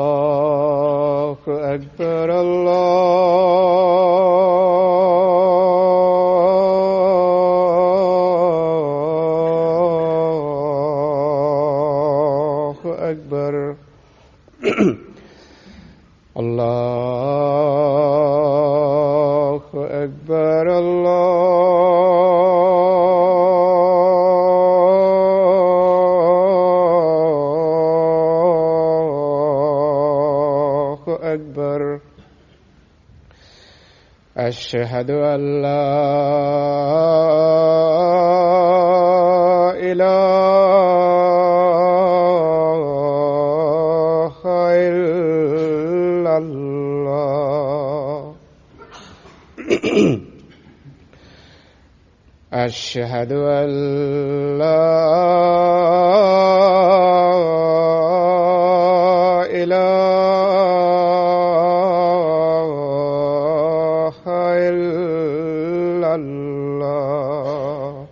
الله أكبر الله أكبر الله أكبر الله أكبر أشهد أن لا إله إلا الله أشهد أن لا إله إلا الله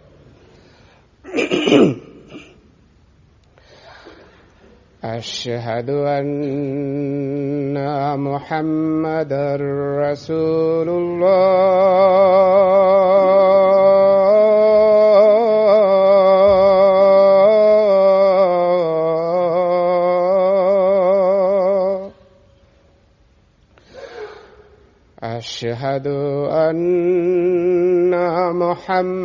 أشهد أن محمدًا رسول الله أشهد أن محمدًا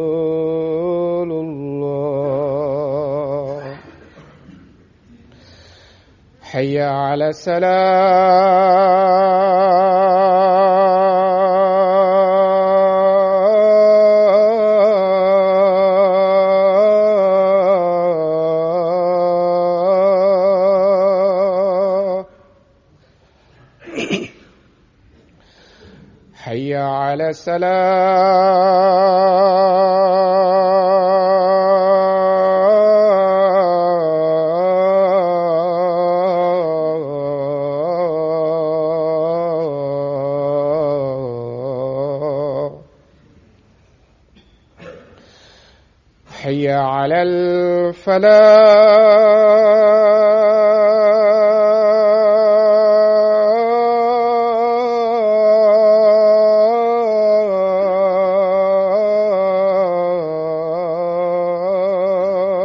رسول الله حي على الصلاة حي على الصلاة حي على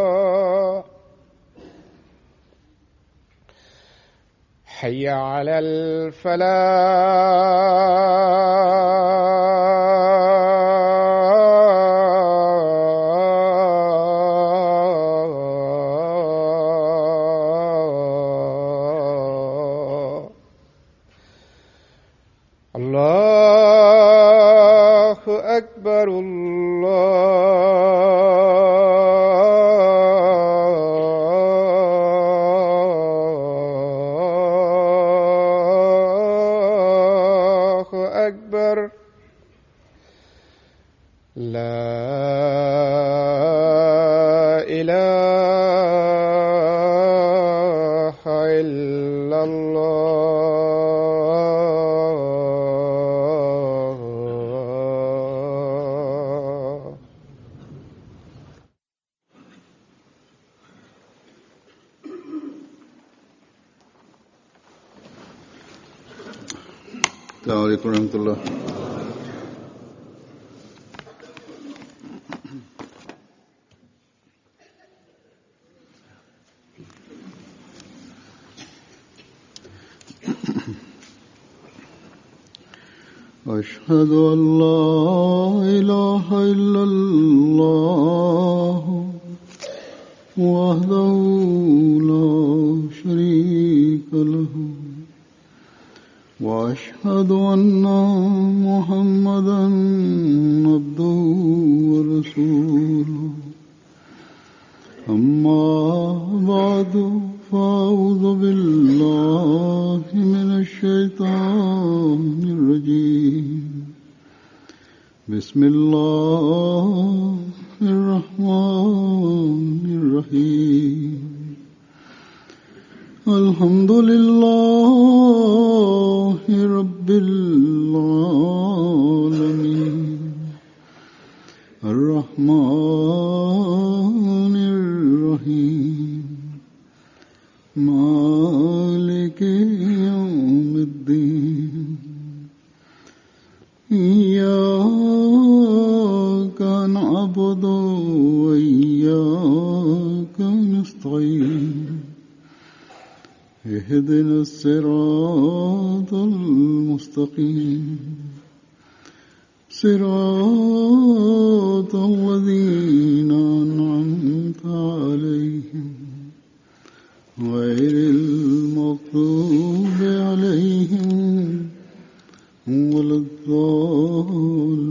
الفلاح حي على الفلاح الله أكبر الله أكبر لا إله إلا الله السلام عليكم ورحمة الله. أشهد أن لا إله إلا الله وحده لا شريك له وأشهد أن محمدًا عبده ورسوله أما بعد فأعوذ بالله من الشيطان الرجيم بسم الله الرحمن الرحيم الحمد لله رب العالمين الرحمن الرحيم مالك يوم الدين إياك نعبد وإياك نستعين اهدنا الصراط المستقيم صراط الذين أنعمت عليهم غير المغضوب عليهم ولا الضالين.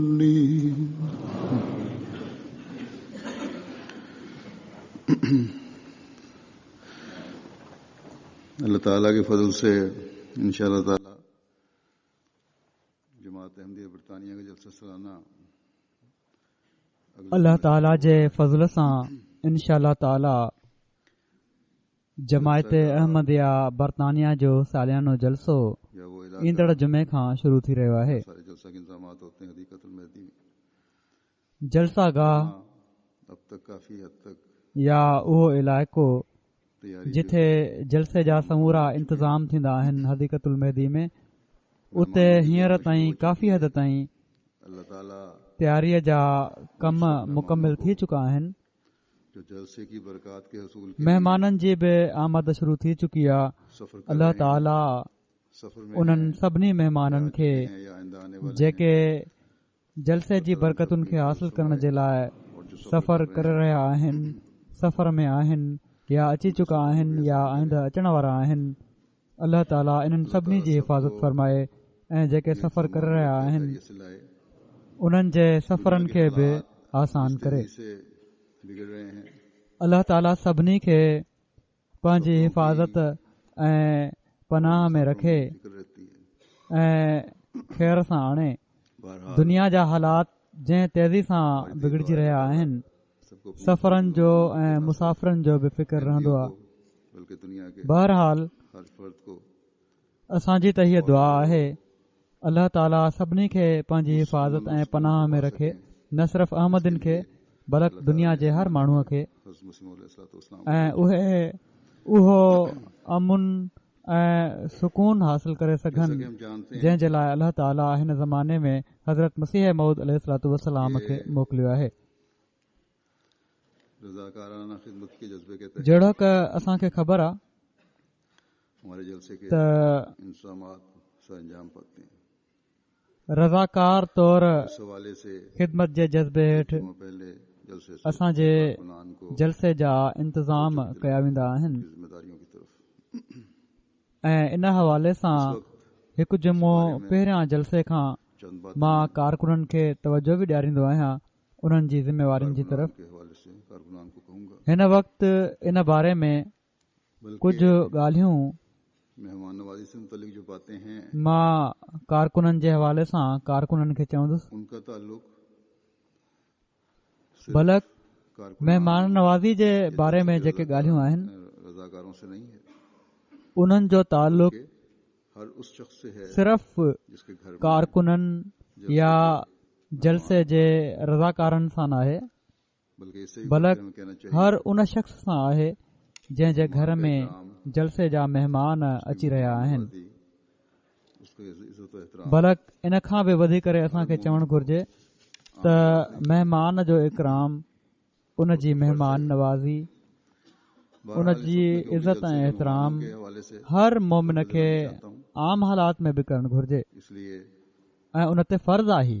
اللہ تعالیٰ کے فضل سے انشاءاللہ تعالیٰ جماعت احمدیہ برطانیہ کا جلسہ سالانہ अल्लाह ताला जे फज़ल सां इंशाअल्लाह ताला जमायत अहमदिया बर्तानिया जो सालियानो जलसो ईंदड़ जुमे खां शुरू थी रहियो आहे. जलसागाह या उहो इलाइक़ो जिथे जलसे जा समूरा इंतज़ाम थींदा आहिनि हदीक़तुल महदी में, उते हींअर ताईं काफ़ी हद ताईं तयारीअ जा कम मुकमिल थी चुका आहिनि. महिमाननि जी बि आमद शुरू थी चुकी आहे. अल्लाह ताला उन्हनि सभिनी महिमाननि खे जेके जलसे जी बरकतुनि खे हासिल करण जे लाइ सफ़र करे रहिया आहिनि, सफ़र में आहिनि या अची चुका आहिनि या आईंदा अचण वारा आहिनि, अल्लाह ताला इन्हनि सभिनी जी हिफ़ाज़त फ़रमाए ऐं जेके सफ़र करे रहिया आहिनि उन्हनि जे सफ़रनि खे बि आसान करे. अल्लाह ताला सभिनी खे पंहिंजी हिफ़ाज़त ऐं पनाह में रखे ऐं ख़ैर सां आणे. दुनिया जा हालात जंहिं तेज़ी सां बिगड़जी रहिया आहिनि, सफ़रनि जो ऐं मुसाफ़िरनि जो बि फ़िक्र रहंदो आहे. बहरहाल असांजी त हीअ दुआ आहे अल्लाह ताला सभिनी खे पंहिंजी हिफ़ाज़त ऐं पनाह में रखे, न सिर्फ़ अहमदिन खे बल्कि दुनिया जे हर माण्हूअ खे, ऐं उहो अमुन ऐं सुकून हासिल करे सघनि जंहिं जे लाइ अल्लाह ताला हिन ज़माने में हज़रत मसीह मऊद अलैहिस्सलातु वस्सलाम खे मोकिलियो आहे. जहिड़ो क असांखे ख़बर आहे त रज़ाकार तौर ख़िदमत जे जज़्बे हेठि असांजे जलसे जा इंतज़ाम कया वेंदा आहिनि. ऐं इन हवाले सां हिकु जुमो पहिरियां जलसे खां मां कारकुननि खे तवजो बि ॾियारींदो आहियां उन्हनि जी ज़िम्मेवारियुनि जी तरफ़. हिन वक़्तु इन बारे में कुझु ॻाल्हियूं मां कारकुननि जे हवाले सां कारकुननि खे चवंदुसि. बल्कि महिमान नवाज़ी जे बारे में जेके ॻाल्हियूं आहिनि उन्हनि जो ताल्लुक़ सिर्फ़ कारकुननि या जलसे जे रज़ाकारनि सां न आहे, बल्कि हर उन शख़्स सां आहे जंहिं जे घर में जलसे जा महिमान अची रहिया आहिनि. बल्कि इन खां बि वधी करे असांखे चवणु घुर्जे त महिमान जो इकराम, उन जी महिमान नवाज़ी, उन जी इज़त ऐं एतिराम हर मोमिन खे आम हालात में बि करणु घुर्जे ऐं उन ते फ़र्ज़ आहे.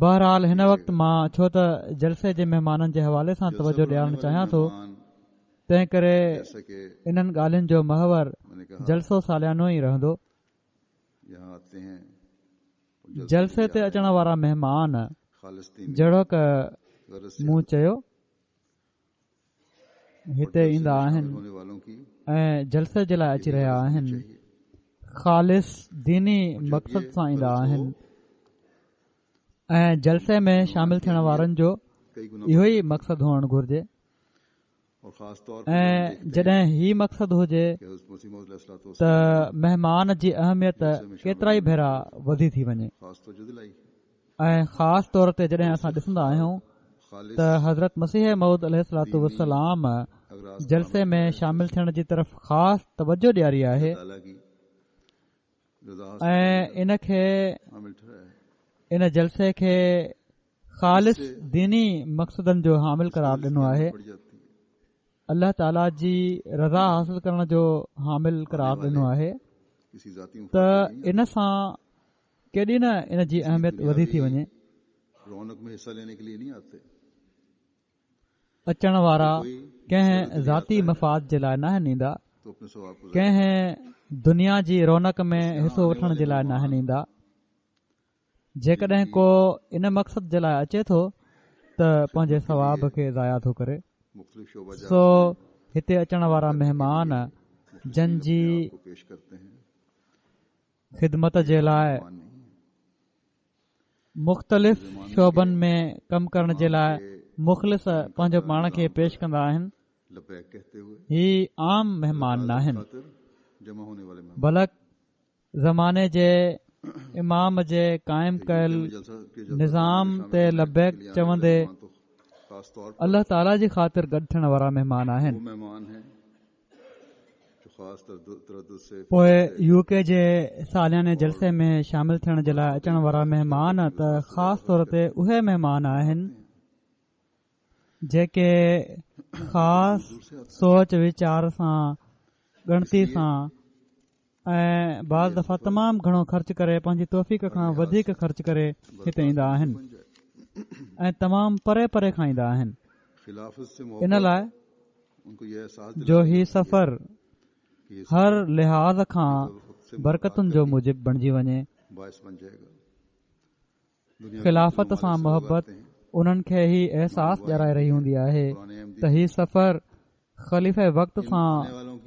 बहरहाल हिन वक़्तु मां छो त जलसे जे महिमाननि जे हवाले सां तवजो ॾियारणु चाहियां थो, तंहिं करे इन्हनि ॻाल्हियुनि जो महवर जलसो सालियानो ई रहंदो. जलसे ते अचण वारा महिमान जहिड़ो क मूं चयो हिते ईंदा आहिनि ऐं जलसे जे लाइ अची रहिया आहिनि, ख़ालिस दीनी मक़सद सां ईंदा आहिनि ऐं जलसे में शामिल थियण वारनि जो इहो ई मक़सदु हुअणु घुर्जे. ऐं जॾहिं ही मक़सदु हुजे त महिमान जी अहमियत केतिरा ई भेरा वधी थी वञे ऐं ख़ासि तौर ते जॾहिं असां ॾिसंदा आहियूं त हज़रत मसीह मऊद अलैहिस्सलातु वस्सलाम जलसे में शामिल थियण जी तरफ़ ख़ासि तवजो ॾियारी आहे ऐं इन जलसे खे ख़ालिस दीनी मक़सदनि जो हामिल करार ॾिनो आहे, अल्लाह ताला जी रज़ा हासिल करण जो हामिल करार ॾिनो आहे। त इन सां केॾी न इन जी अहमियत वधी थी वञे। अचण वारा कंहिं ज़ाती मफ़ाद जे लाइ नाहिनि ईंदा, कंहिं दुनिया जी रौनक में हिसो वठण जे लाइ नाहिनि ईंदा। जेकॾहिं को इन मक़सद जे लाइ अचे थो त पंहिंजे सवाब खे ज़ाया थो करे। सो हिते अचण वारा महिमान जन जी ख़िदमत जे लाइ मुख़्तलिफ़ शोबनि में कमु करण जे लाइ मुख़लिस पंहिंजो पाण खे पेश कंदा आहिनि। ही आम महिमान नाहिनि, बल्कि ज़माने जे इमाम जे क़ाइम कयल निज़ाम ते लबैक चवंदे अल्लाह ताला जी ख़ातिर गॾु थियण वारा महिमान आहिनि। पोइ यूके जे सालियाने जलसे में शामिल थियण जे लाइ अचण वारा महिमान त ख़ासि तौर ते उहे महिमान आहिनि जेके ख़ासि सोच वीचार सां गणती सां ऐं बाज़ दफ़ा तमामु घणो ख़र्च करे पंहिंजी तौफ़ीक़ खां वधीक ख़र्च करे हिते ईंदा आहिनि ऐं तमामु परे परे खां ईंदा आहिनि। इन लाइ जो ही सफ़र हर लिहाज़ खां बरकतुनि जो मूजिब बणिजी वञे। ख़िलाफ़त सां मोहबत उन्हनि खे ही अहसास ॾियाराए रही हूंदी आहे त ही सफ़र ख़लीफ़े वक़्त सां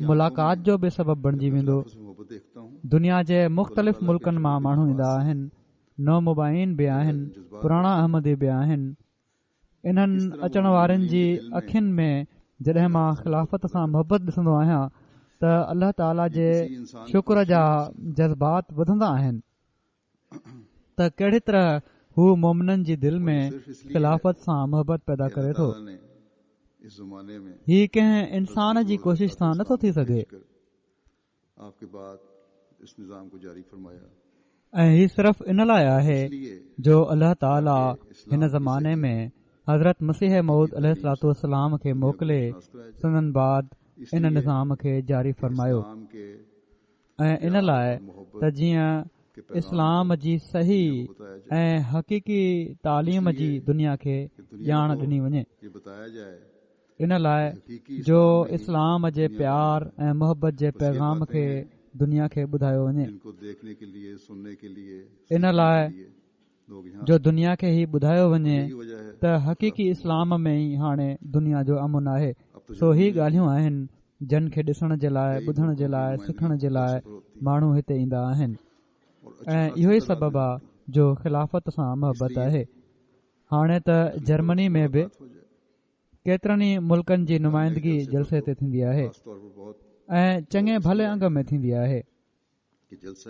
मुलाक़ात जो बि सबबु बणिजी वेंदो। दुनिया जे मुख़्तलिफ़ मुल्कनि मां माण्हू ईंदा आहिनि, नओ मुबाइन बि आहिनि, पुराणा अहमदी बि आहिनि। इन्हनि अचण वारनि जी अखियुनि में जॾहिं मां ख़िलाफ़त सां मोहबत ॾिसंदो आहियां त अल्लाह ताला जे शुक्र जा जज़्बात वधंदा आहिनि त कहिड़ी तरह हू मोमिननि जी दिलि में ख़िलाफ़त सां मोहबत पैदा करे थो। ही कंहिं इंसान जी कोशिश सां नथो थी सघे ऐं ही सिर्फ़ इन लाइ आहे जो अल्लाह ताला हिन ज़माने में हज़रत मसीह मऊद अलैहिस्सलातु वस्सलाम खे मोकिले संदन बाद इन निज़ाम खे जारी फरमायो ऐं इन लाइ त जीअं इस्लाम जी सही ऐं हक़ीक़ी तालीम जी दुनिया खे ॼाण ॾिनी वञे। इन लाइ जो इस्लाम जे प्यार ऐं मोहबत जे पैगाम खे दुनिया खे ॿुधायो वञे। इन लाइ जो दुनिया खे ही ॿुधायो वञे त हक़ीक़ी इस्लाम में ई हाणे दुनिया जो अमुन आहे। सो ही ॻाल्हियूं आहिनि जन खे ॾिसण जे लाइ, ॿुधण जे लाइ, सिखण जे लाइ माण्हू हिते ईंदा आहिनि ऐं इहो ई सबबु आहे जो ख़िलाफ़त सां मोहबत आहे। हाणे त जर्मनी में बि केतिरनि ई मुल्कनि जी नुमाइंदगी जलसे ते थींदी आहे ऐं चङे भले अंग में थींदी आहे।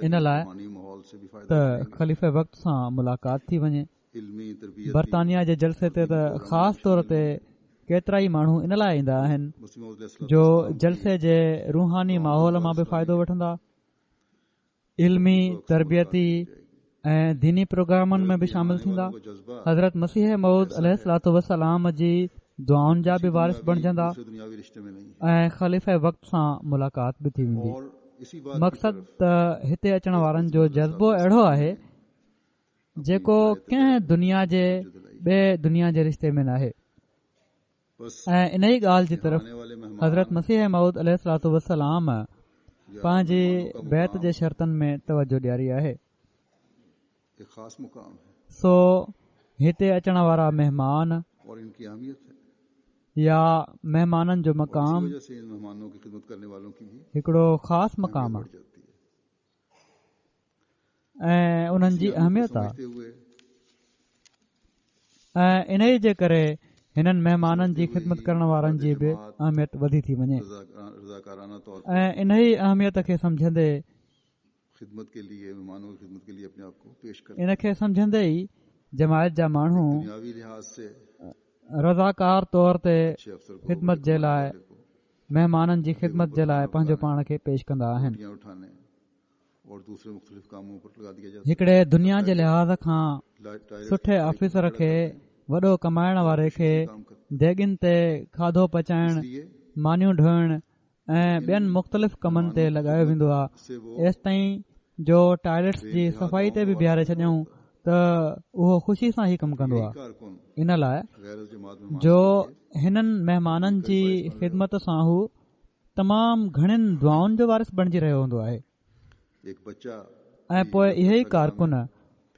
इन लाइ त ख़लीफ़े वक़्त सां मुलाक़ात थी वञे। बर्तानिया जे जलसे ते त ख़ासि तौर ते केतिरा ई माण्हू इन लाइ ईंदा आहिनि जो जलसे जे रूहानी माहौल मां बि फ़ाइदो वठंदा, इल्मी तरबियती ऐं दीनी प्रोग्रामनि में बि शामिल थींदा, हज़रत मसीह मऊद अलैहिस्सलातु वस्सलाम जी दुआउनि जा बि वारिस बणजंदा ऐं ख़लीफ़े वक़्त सां मुलाक़ात बि थी वेंदी। मक़सदु त हिते अचण वारनि जो जज़्बो अहिड़ो आहे जेको कंहिं दुनिया जे ॿिए दुनिया जे रिश्ते में नाहे ऐं इन ई ॻाल्हि जी तरफ़ हज़रत मसीह मऊद अलैहिस्सलातु वस्सलाम पंहिंजी बैत जे शर्तनि में तवजो ॾियारी आहे। सो हिते अचण वारा महिमान या महिमाननि जो मक़ाम हिकिड़ो ख़ासि मक़ाम आहे ऐं उन्हनि जी अहमियत आहे ऐं इन ई जे करे हिननि महिमाननि जी ख़िदमत करण वारनि जी बि अहमियत वधी थी वञे ऐं इन ई अहमियत खे सम्झंदे इन खे सम्झंदे ई जमायत जा माण्हू दुनियावी लिहाज से रज़ाकार तौर ते अच्छे अफसर को ख़िदमत जे लाइ महिमाननि जी ख़िदमत जे लाइ पंहिंजो पाण खे पेश कंदा आहिनि। रोटियां उठाने और दूसरे मुख्तलिफ कामों पर लगा दिया जाता हिकिड़े दुनिया जे लिहाज़ खां है। सुठे ऑफिसर खे वॾो कमाइण वारे खे देगिन ते खाधो पचाइण, इसलिए मानियूं ढोइण ऐं ॿियनि मुख़्तलिफ़ कमनि ते लॻायो वेंदो आहे। एसि ताईं जो टॉयलेट्स जी सफ़ाई ते बि बीहारे छॾियऊं त उहो ख़ुशी सां ई कमु कंदो आहे। कारकुन इन लाइ गैर जमात में जो हिननि महिमाननि जी ख़िदमत सां हू तमामु घणनि दुआउनि जो वारिस बणिजी रहियो हूंदो आहे एक बच्चा ऐं पोइ इहे ई कारकुन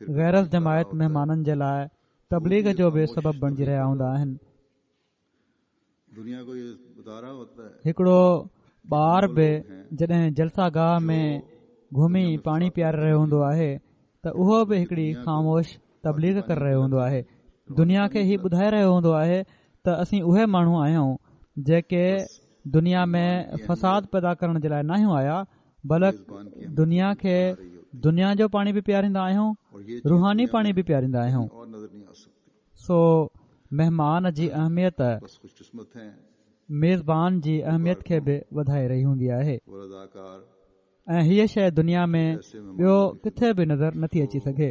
गैरस जमायत महिमाननि जे लाइ तबलीग जो बि सबबु बणिजी रहिया हूंदा आहिनि। दुनिया को ये बता रहा होता है हिकिड़ो ॿार बि जॾहिं जलसागाह में घुमी पाणी पीआरे रहियो हूंदो आहे त उहो बि हिकिड़ी ख़ामोश तबलीग करे रहियो हूंदो आहे। दुनिया खे ही ॿुधाए रहियो हूंदो आहे त असीं उहे माण्हू आहियूं जेके दुनिया में फ़साद पैदा करण जे लाइ न आहियूं आया, बल्कि दुनिया खे दुनिया जो पाणी बि पीआरींदा आहियूं, रूहानी पाणी बि पीआरींदा आहियूं। और नजर नहीं आ सकती। सो महिमान जी अहमियत बस खुशकिस्मत हैं मेज़बान जी अहमियत खे बि वधाए रही हूंदी आहे वो रज़ाकार ऐं हीअ शइ दुनिया में ॿियो किथे बि नज़र नथी अची सघे।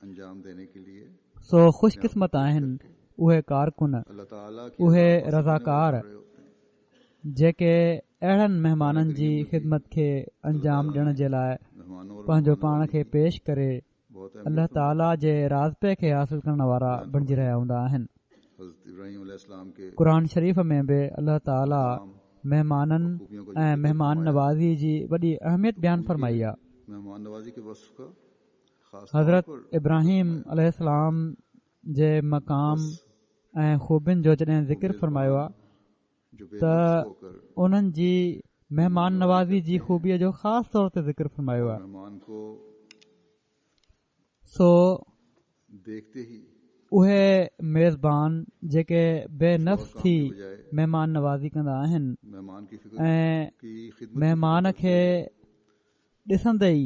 अंजाम देने के लिए सो ख़ुशकिस्मत आहिनि उहे कारकुन, अल्लाह ताला की उहे रज़ा को रज़ाकार रहे होते हैं। जेके अहिड़नि महिमाननि जी ख़िदमत खे अंजाम ॾियण जे लाइ मेहमानों और पंहिंजो पाण खे पेश करे बहुत अल्लाह ताला जे राज़पे खे हासिल करण वारा बणिजी रहिया हूंदा आहिनि। हज़रत इब्राहीम अलैहिस्सलाम के क़ुर शरीफ़ में बि अल्लाह ताला महिमाननि ऐं महिमान नवाज़ी जी वॾी अहमियत बयानु फरमाई आहे। मेहमान नवाजी के वस्फ़ का ख़ास हज़रत इब्राहिम अलैहिस्सलाम जे मक़ाम ऐं ख़ूबियुनि जो जॾहिं ज़िक्र फरमायो आहे जो त होकर उन्हनि जी महिमान नवाज़ी जी ख़ूबीअ जो ख़ासि तौर ते ज़िक्र फरमायो आहे। मेहमान को सो देखते ही उहे मेज़बान जेके बेनफ़्स थी महिमान नवाज़ी कंदा आहिनि मेहमान की फिक्र ऐं की खिदमत महिमान खे ॾिसंदे ई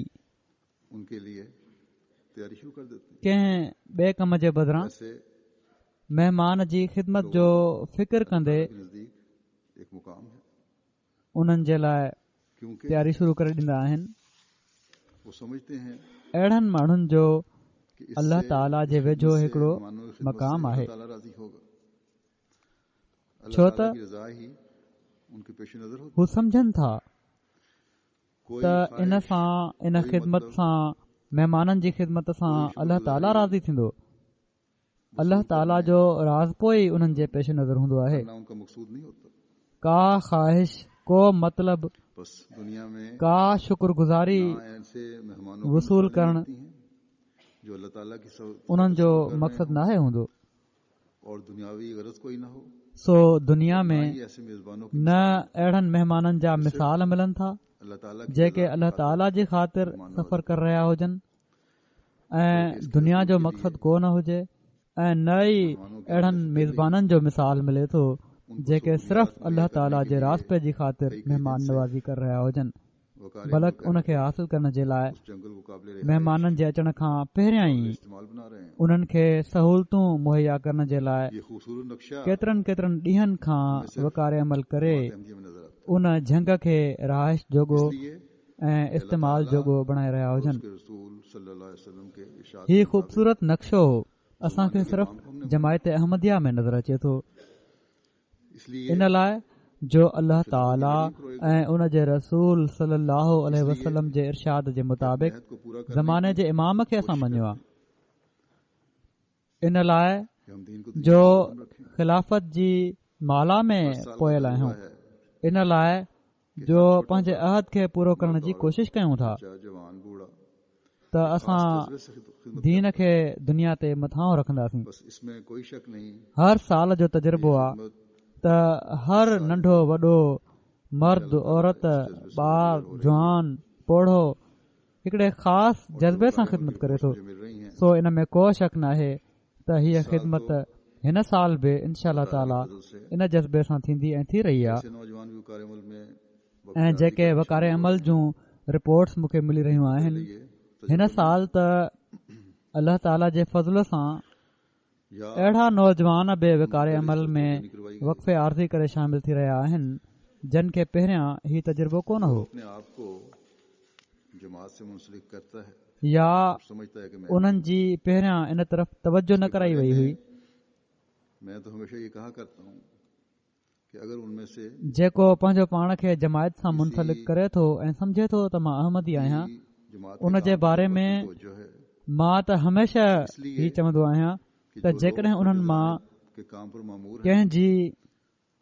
उनके लिए तैयारी शुरू कर देते हैं। कंहिं ॿिए कम जे बदिरां ऐसे महिमान जी ख़िदमत जो फ़िक्र कंदे के नजदीक एक मुकाम है उन्हनि जे लाइ क्योंकि तयारी शुरू करे ॾींदा आहिनि। वो समझते हैं अहिड़नि माण्हुनि जो कि अल्लाह ताला जे वेझो हिकिड़ो मेहमानों की खिदमत मक़ाम से आहे, अल्लाह ताला राज़ी होगा। छो अल्लाह त ताला की रज़ा ही उनके पेश नजर होती हू सम्झनि था कोई त इन सां इन ख़िदमत सां महिमाननि जी ख़िदमत सां अल्लाह ताला राज़ी थींदो। अल्लाह ताला जो राज़पो ई उन्हनि जे पेश नज़र हूंदो आहे। करना उनका मकसूद नहीं होता। का ख़्वाहिश, को मतिलब, बस दुनिया में का शुक्रगुज़ारी ना ऐसे मेहमानों की वसूल मिसालें करण मिलती हैं जो अल्लाह ताला की उन्हनि जो कर रहे मक़सदु हों नाहे हूंदो। और दुनियावी गरज कोई ना हो। सो दुनिया ना में ही ऐसे मेजबानों की न अहिड़नि महिमाननि जा मिसाल मिलनि था अल्लाह ताला की जेके रज़ा अल्लाह की ताला जी ख़ातिर सफ़र करे रहिया हुजनि ऐं दुनिया जो मक़सदु को न हुजे, ऐं न ई अहिड़नि मेज़बाननि जो मिसाल मिले थो जेके सिर्फ़ अल्लाह ताला जे रास्ते जी ख़ातिर महिमान नवाज़ी करे रहिया हुजनि, वक़ार बल्कि उन खे हासिल करण जे लाइ उस जंगल को काबिल महिमाननि जे अचण खां पहिरियां ई इस्तेमाल बना रहे हैं। उन्हनि खे सहूलतूं मुहैया करण जे लाइ ये खूबसूरत नक्शा केतिरनि केतिरनि ॾींहनि खां वकारे अमल करे अहमदिया में नजर आता उन झंग खे रहाइश जोॻो है। इसलिए ऐं इस्तेमाल जोॻो बणाए रहिया हुजनि। उसके रसूल सल्लल्लाहु अलैहि वसल्लम के इरशाद ही ख़ूबसूरत नक्शो असांखे सिर्फ़ जमायत अहमदिया में नज़र अचे थो। इसलिए इन लाइ जो अल्लाह ताला ऐं उन जे रसूल सल्लल्लाहु अलैहि वसल्लम जे इरशाद जे मुताबिक़ को पूरा कर ज़माने जे इमाम खे असां मञियो आहे। इन लाइ कि हम दीन को जो ख़िलाफ़त जी माला में पोयल आहियूं, इन लाइ जो पंहिंजे अहद खे पूरो करण जी कोशिश कयूं था जवान बूढ़ा त असां दीन खे दुनिया ते मथां रखंदासीं। बस इसमें कोई शक नहीं हर साल जो तजुर्बो आहे त हर नंढो वॾो मर्द औरत ॿार जवान पोढ़ो हिकिड़े ख़ासि जज़्बे सां ख़िदमत करे थो। जो मिल रही हैं सो इन में को शक नाहे त हीअ ख़िदमत हिन साल बि इनशा ताला इन जज़्बे सां थींदी ऐं थी रही आहे। ऐसे नौजवान भी वक़ार अमल में ऐं जेके वकारे अमल जूं रिपोर्ट्स मूंखे मिली रहियूं आहिनि हिन साल त अल्लाह ताला जे फज़ल सां या अहिड़ा नौजवान बि विकारे अमल में नहीं करवाई गई। वक़फ़े आरज़ी करे शामिल थी रहिया आहिनि जिन खे पहिरियां हीउ तजुर्बो कोन हो अपने आप को जमात से मुंसलिक करता है या और समझता है कि उन्हनि जी पहिरियां इन तरफ़ तवजो न कराई वई हुई। मैं तो हमेशा ये कहा करता हूँ कि अगर उनमें से जेको पंहिंजो पाण खे जमायत सां मुंसलिक करे थो ऐं सम्झे थो त मां अहमदी आहियां, जमात उन जे बारे में जो है मां त हमेशा ही चवंदो आहियां त जेकॾहिं उन्हनि मां के काम पर मामूर है कंहिंजी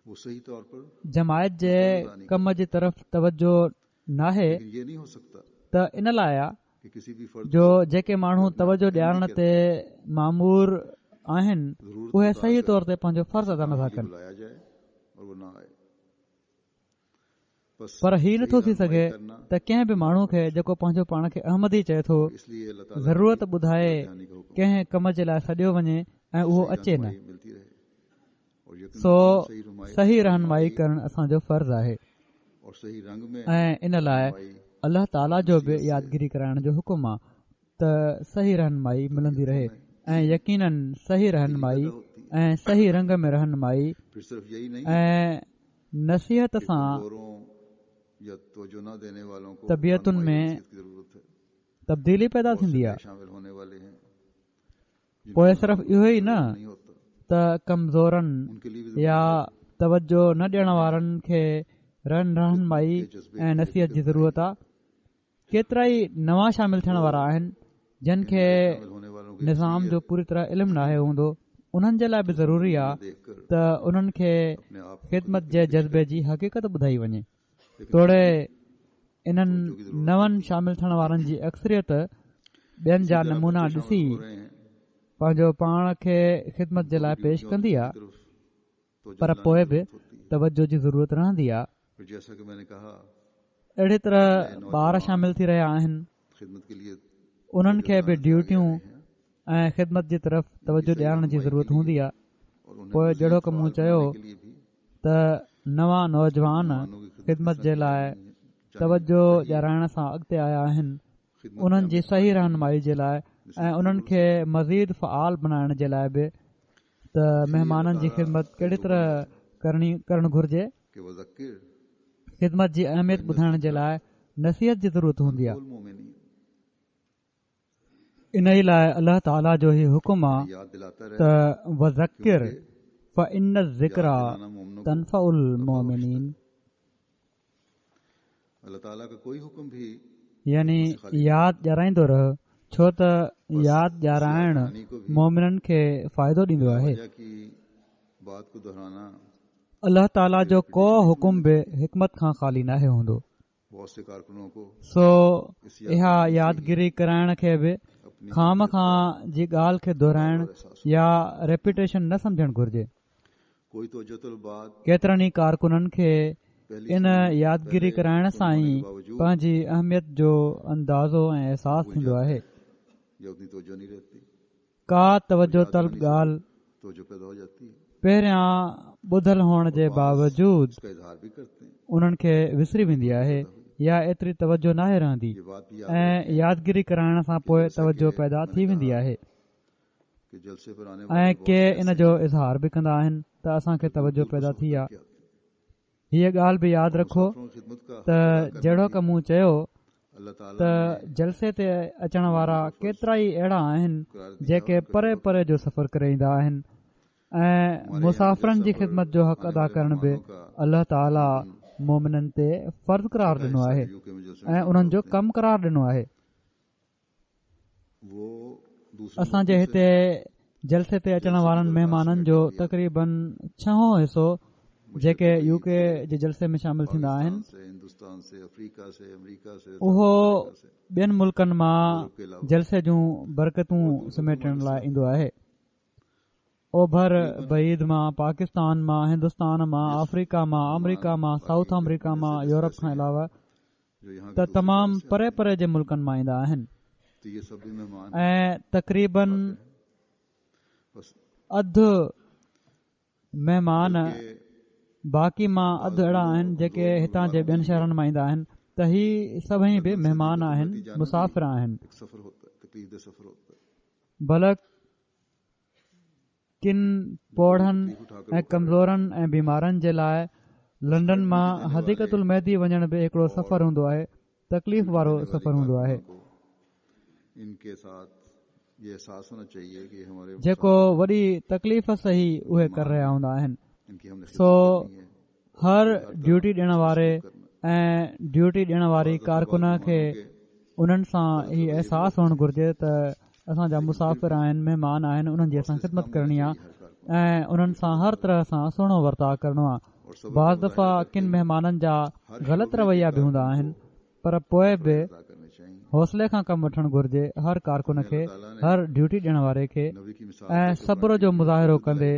वो सही तौर पर, जमायत जे कम जी तरफ़ तवजो नाहे लेकिन ये नहीं हो सकता त इन लाइ आहे कि किसी भी फर्द जो जेके माण्हू तवजो ॾियारण ते मामूर आहिनि उहे सही तौर ते पंहिंजो फर्ज़ अदा नथा कनि। बुलाया जाए और वो ना आए। बस पर हीउ सही नथो थी सघे रहनुमाई करना, त कंहिं बि माण्हू खे जेको पंहिंजो पाण खे अहमदी चए थो इसलिए अल्लाह ताला ज़रूरत ॿुधाए ध्यानी का हुक्म कंहिं कम जे लाइ सॾियो वञे ऐं उहो अचे न। रहनुमाई मिलती रहे और यकीन सो रहनुमाई सही रहनुमाई करणु असांजो फर्ज़ आहे और सही रंग में ऐं इन लाइ रहनुमाई अल्लाह ताला जो बि यादगिरी कराइण जो हुकुम आहे त सही रहनुमाई मिलंदी रहे ऐं यकीनन सही रहनुमाई ऐं सही रंग में रहनुमाई फिर सिर्फ यही नहीं ऐं नसीहत सां कमजोरों या तवज्जो न देने वालों को तबियतुनि में नसीहत की जरूरत है। तब्दीली पैदा थींदी आहे। शामिल होने वाले हैं पोइ सिर्फ़ इहो ई न नहीं होता, त कमज़ोरनि उनके लिए भी या तवजो न ॾियण वारनि खे रहनुमाई ऐं नसीहत जी ज़रूरत आहे। केतिरा ई नवां शामिल थियण वारा आहिनि जिन खे शामिल होने वालों की निज़ाम जो पूरी तरह इल्मु नाहे हूंदो, उन्हनि जे लाइ बि ज़रूरी आहे देखकर त उन्हनि खे अपने आप ख़िदमत जे जज़्बे जी हक़ीक़त ॿुधाई वञे। तोड़े इन्हनि नवनि शामिल थियण वारनि जी अक्सरियत ॿियनि जा नमूना ॾिसी हो रहे हैं पंहिंजो पाण खे ख़िदमत जे लाइ पेश कंदी आहे, तो पर पोइ बि तवजो जी ज़रूरत रहंदी आहे। फिर जैसा कि मैंने कहा अहिड़ी तरह ॿार शामिल थी रहिया आहिनि, खिदमत के लिए उन्हनि खे बि ड्यूटियूं ऐं ख़िदमत जी तरफ़ तवजो ॾियारण जी ज़रूरत हूंदी आहे। और उन्हें पोइ जहिड़ो कमु चयो के लिए भी त नवां नौजवान ख़िदमत जे लाइ तवजो ॾियाराइण सां अॻिते आया आहिनि, उन्हनि जी सही रहनुमाई जे लाइ ऐं उन्हनि खे मज़ीद फ़आल बनाइण जे लाइ बि त महिमाननि जी ख़िदमत कहिड़ी तरह करणु घुर्जे, कि वज़क्किर ख़िदमत जी अहमियत ॿुधाइण जे लाइ नसीहत जी ज़रूरत हूंदी आहे। कुल मोमिनीन इन ई लाइ अल्लाह ताला जो ही हुकुम आहे याद दिलाता रहे त वज़क्किर फ़इन्न ज़िक्रा तनफ़उल मोमिनीन, अल्लाह ताला का कोई हुक्म भी यानी यादि ॾियाराईंदो रह, छो त यादि ॾियाराइण मोमिननि खे फ़ाइदो ॾींदो आहे। वजह की बात को दोहराना अल्लाह ताला जो को हुकुम बि हिकमत खां ख़ाली नाहे हूंदो। बहुत से कारकुनों को सो इहा यादगिरी कराइण खे बि खाम खां जी ॻाल्हि खे दोहिराइण या रेप्यूटेशन न सम्झणु घुर्जे। कोई तवज्जुह बात केतिरनि ई कारकुननि खे इन यादगिरी कराइण सां ई पंहिंजी अहमियत जो अंदाज़ो ऐं अहसासु थींदो आहे। या उतनी तवज्जो नहीं रहती, का तवजो तलब ॻाल्हि तवज्जो पैदा हो जाती है, पहिरियां ॿुधल हुअण जे बावजूद उसका इजहार भी करते हैं। उन्हनि खे विसरी वेंदी आहे या एतिरी तवजो नाहे रहंदी ये बात भी ऐं यादगिरी कराइण सां पोइ तवजो पैदा थी वेंदी आहे कि जलसे पर आने ऐं के इन जो इज़हार बि कंदा आहिनि त असांखे तवजो पैदा थी आहे। हीअ ॻाल्हि बि यादि रखो खिदमत का त जहिड़ो कमु मूं चयो अल्लाह ताला त जलसे ते अचण वारा केतिरा ई अहिड़ा आहिनि जेके परे परे जो सफ़र करे ईंदा आहिनि ऐं मुसाफ़िरनि जी ख़िदमत जो हक़ अदा करण बि अल्लाह ताला मोमिननि ते फ़र्ज़ करार ॾिनो आहे ऐं उन्हनि जो कमु करार ॾिनो आहे। वो दूसरे असांजे हिते जलसे ते अचण वारनि महिमाननि जो तक़रीबन 6हों हिसो जेके यूके जे जलसे में शामिल थींदा आहिनि, से हिंदुस्तान से अफ्रीका से अमेरिका से उहो ॿियनि मुल्कनि मां जलसे जूं बरकतूं समेटण लाइ ईंदो आहे। ओभर बईद मां, पाकिस्तान मां, हिंदुस्तान मां, अफ्रीका मां, अमरीका मां, साउथ अमरीका मां, यूरोप खां अलावा जो यहाँ त तमामु परे परे जे मुल्कनि मां ईंदा आहिनि तो ये सब भी मेहमान ऐं तक़रीबन बस अधु महिमान बाक़ी मां अधु अहिड़ा आहिनि जेके हितां जे ॿियनि शहरनि मां ईंदा आहिनि त ही सभई बि महिमान आहिनि, मुसाफ़िर आहिनि। एक सफर होता है, तकलीफ दे सफर होता है। भले किन पौढ़नि ऐं कमज़ोरनि ऐं बीमारनि जे लाइ लंडन मां हदीक़तुल महदी वञण बि हिकिड़ो सफ़र हूंदो आहे, तकलीफ़ वारो सफ़र हूंदो आहे। जेको वॾी तकलीफ़ सही उहे करे रहिया हूंदा आहिनि। सो हर ड्यूटी ॾियण वारे ऐं ड्यूटी ॾियण वारी कारकुन खे उन्हनि सां हीउ अहसासु हुअणु घुर्जे त असांजा मुसाफ़िर आहिनि, महिमान आहिनि, उन्हनि जी असां ख़िदमत करणी आहे ऐं उन्हनि सां हर तरह सां सुहिणो वर्ताव करणो आहे। बाज़ दफ़ा किन महिमाननि जा ग़लति रवैया बि हूंदा आहिनि, पर पोइ बि हौसले खां कमु वठणु घुर्जे हर कारकुन खे, हर ड्यूटी ॾियण वारे खे, ऐं सब्र जो मुज़ाहिरो कंदे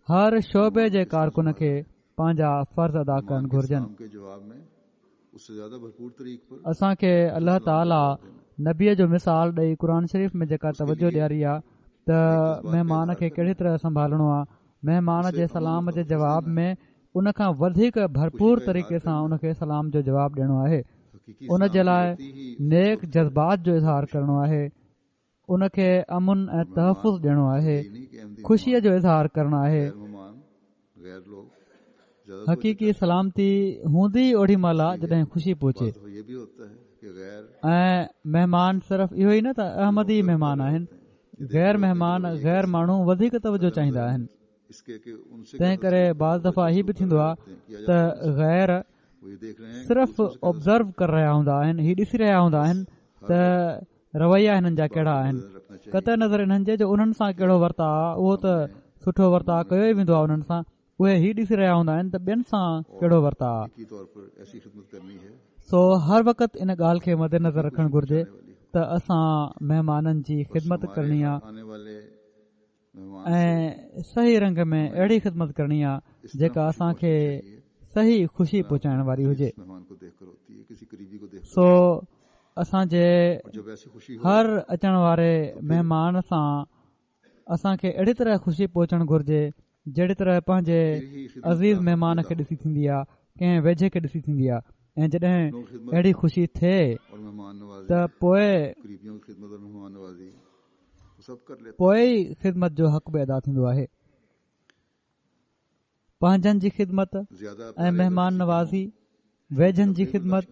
हर शोबे जे कारकुन खे पंहिंजा फर्ज़ अदा करणु घुर्जनि। असांखे अल्लाह ताला नबीअ जो मिसाल ॾेई क़ुर शरीफ़ में जेका तवजो ॾियारी आहे त महिमान खे कहिड़ी तरह संभालणो आहे, महिमान जे सलाम जे जवाब में उन खां वधीक भरपूर तरीक़े सां उनखे सलाम जो जवाबु ॾियणो आहे। उन जे लाइ नेक जज़्बात जो इज़हार करणो आहे, उनखे अमुन ऐं तहफ़ुज़ ॾियणो आहे, ख़ुशीअ जो इज़हार करणो आहे। हक़ीक़ी सलामती हूंदी ओॾी महिल आहे जॾहिं ख़ुशी पहुचे। ऐं महिमान सिर्फ़ इहो ई न त अहमदी महिमान आहिनि, गैर महिमान गैर माण्हू वधीक तवजो चाहींदा आहिनि। तंहिं करे बाज़ दफ़ा हीउ बि थींदो आहे त गैर सिर्फ़ ऑब्ज़र्व करे रहिया हूंदा आहिनि, हीउ ॾिसी रहिया हूंदा आहिनि त रवैया हिननि जा कहिड़ा आहिनि। कतई नज़र हिननि जे जो उन्हनि सां कहिड़ो वर्ताव आहे, उहो त सुठो वर्ताव कयो ई वेंदो आहे उन्हनि सां। उहे हीउ ॾिसी रहिया हूंदा आहिनि त ॿियनि सां कहिड़ो वर्ताव आहे। सो हर वक़्तु इन ॻाल्हि खे मद्देनज़र रखणु घुर्जे त असां महिमाननि जी ख़िदमत करणी आहे ऐं सही रंग में अहिड़ी ख़िदमत करणी आहे जेका असांखे सही ख़ुशी पहुचाइण वारी हुजे। सो असांजे हर अचण वारे महिमान सां असांखे अहिड़ी तरह ख़ुशी पहुचणु घुर्जे जहिड़ी तरह पंहिंजे अज़ीज़ महिमान खे ॾिसी थींदी आहे, कंहिं वेझे खे ॾिसी थींदी आहे। ऐं जॾहिं अहिड़ी ख़ुशी थिए त पोइ ख़िदमत जो हक़ बि अदा थींदो आहे। पंहिंजनि जी ख़िदमत ऐं महिमान नवाज़ी, वेझनि जी ख़िदमत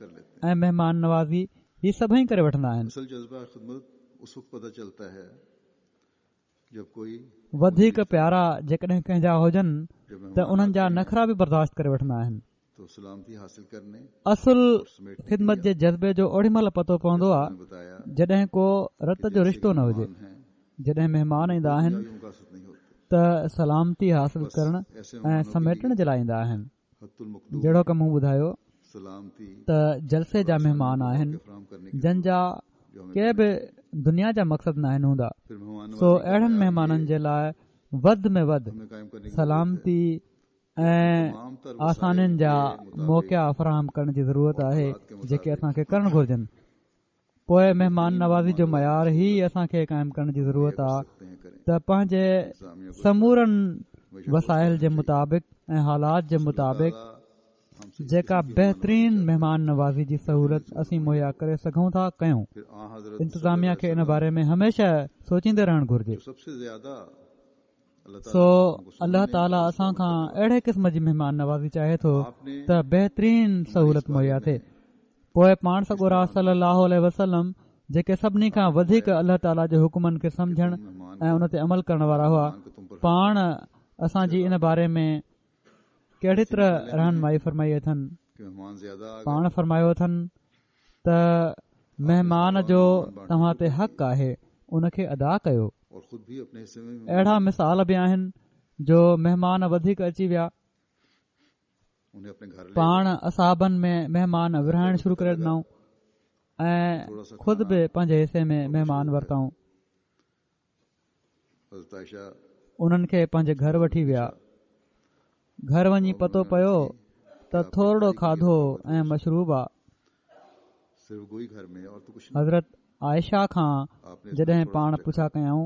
ऐं महिमान नवाज़ी, ही सभई करे वठंदा आहिनि। वधीक प्यारा जेकॾहिं कंहिंजा हुजनि त उन्हनि जा नखरा बि बर्दाश्त करे वठंदा आहिनि। असुल ख़िदमत जे जज़्बे जो ओॾी महिल पतो पवंदो आहे जॾहिं को रत जो रिश्तो न हुजे। जॾहिं महिमान ईंदा आहिनि त सलामती हासिल करण ऐं समेटण जे लाइ ईंदा आहिनि। जहिड़ो की मूं ॿुधायो त जलसे जा महिमान आहिनि जंहिंजा के बि दुनिया जा मक़सद न आहिनि हूंदा। सो अहिड़नि महिमाननि जे लाइ वधि में वधि सलामती ऐं आसानियुनि जा मौक़ा फ़राहम करण जी ज़रूरत आहे जेके असांखे करणु घुर्जनि। पोइ महिमान नवाज़ी जो मयार ई असांखे क़ाइमु करण जी ज़रूरत आहे त पंहिंजे समूरनि वसाइल जे मुताबिक़ ऐं हालात जे मुताबिक़ जेका बहितरीन महिमान नवाज़ी जी सहूलियत असीं मुहैया करे सघूं था कयूं। इंतिज़ामिया खे इन बारे में हमेशह सोचींदे रहणु घुर्जे। सो अल्लाह ताला असां खां अहिड़े क़िस्म जी महिमान नवाज़ी चाहे थो त बहितरीन सहूलियत मुहैया थिए। पोइ पाण सॻोरा सल्लल्लाहु अलैहि वसल्लम जेके सभिनी खां वधीक अल्लाह ताला जे हुकुमनि खे सम्झण ऐं उन ते अमल करण वारा हुआ, पाण असांजी इन बारे में कहिड़ी तरह रहनुमाई फरमाई अथनि। पाण फरमायो अथनि त महिमान जो तव्हां ते हक़ आहे, उनखे अदा कयो। अहिड़ा मिसाल बि आहिनि जो महिमान वधीक अची विया, पाण असाबनि में महिमान विरहाइण शुरू करे ॾिनऊं ऐं ख़ुदि बि पंहिंजे हिसे में महिमान वरितऊं। उन्हनि खे पंहिंजे घर वठी विया। घर वञी पतो पियो त थोरो खाधो ऐं मशरूब आहे। हज़रत आयशा खां जॾहिं पाण पुछा कयऊं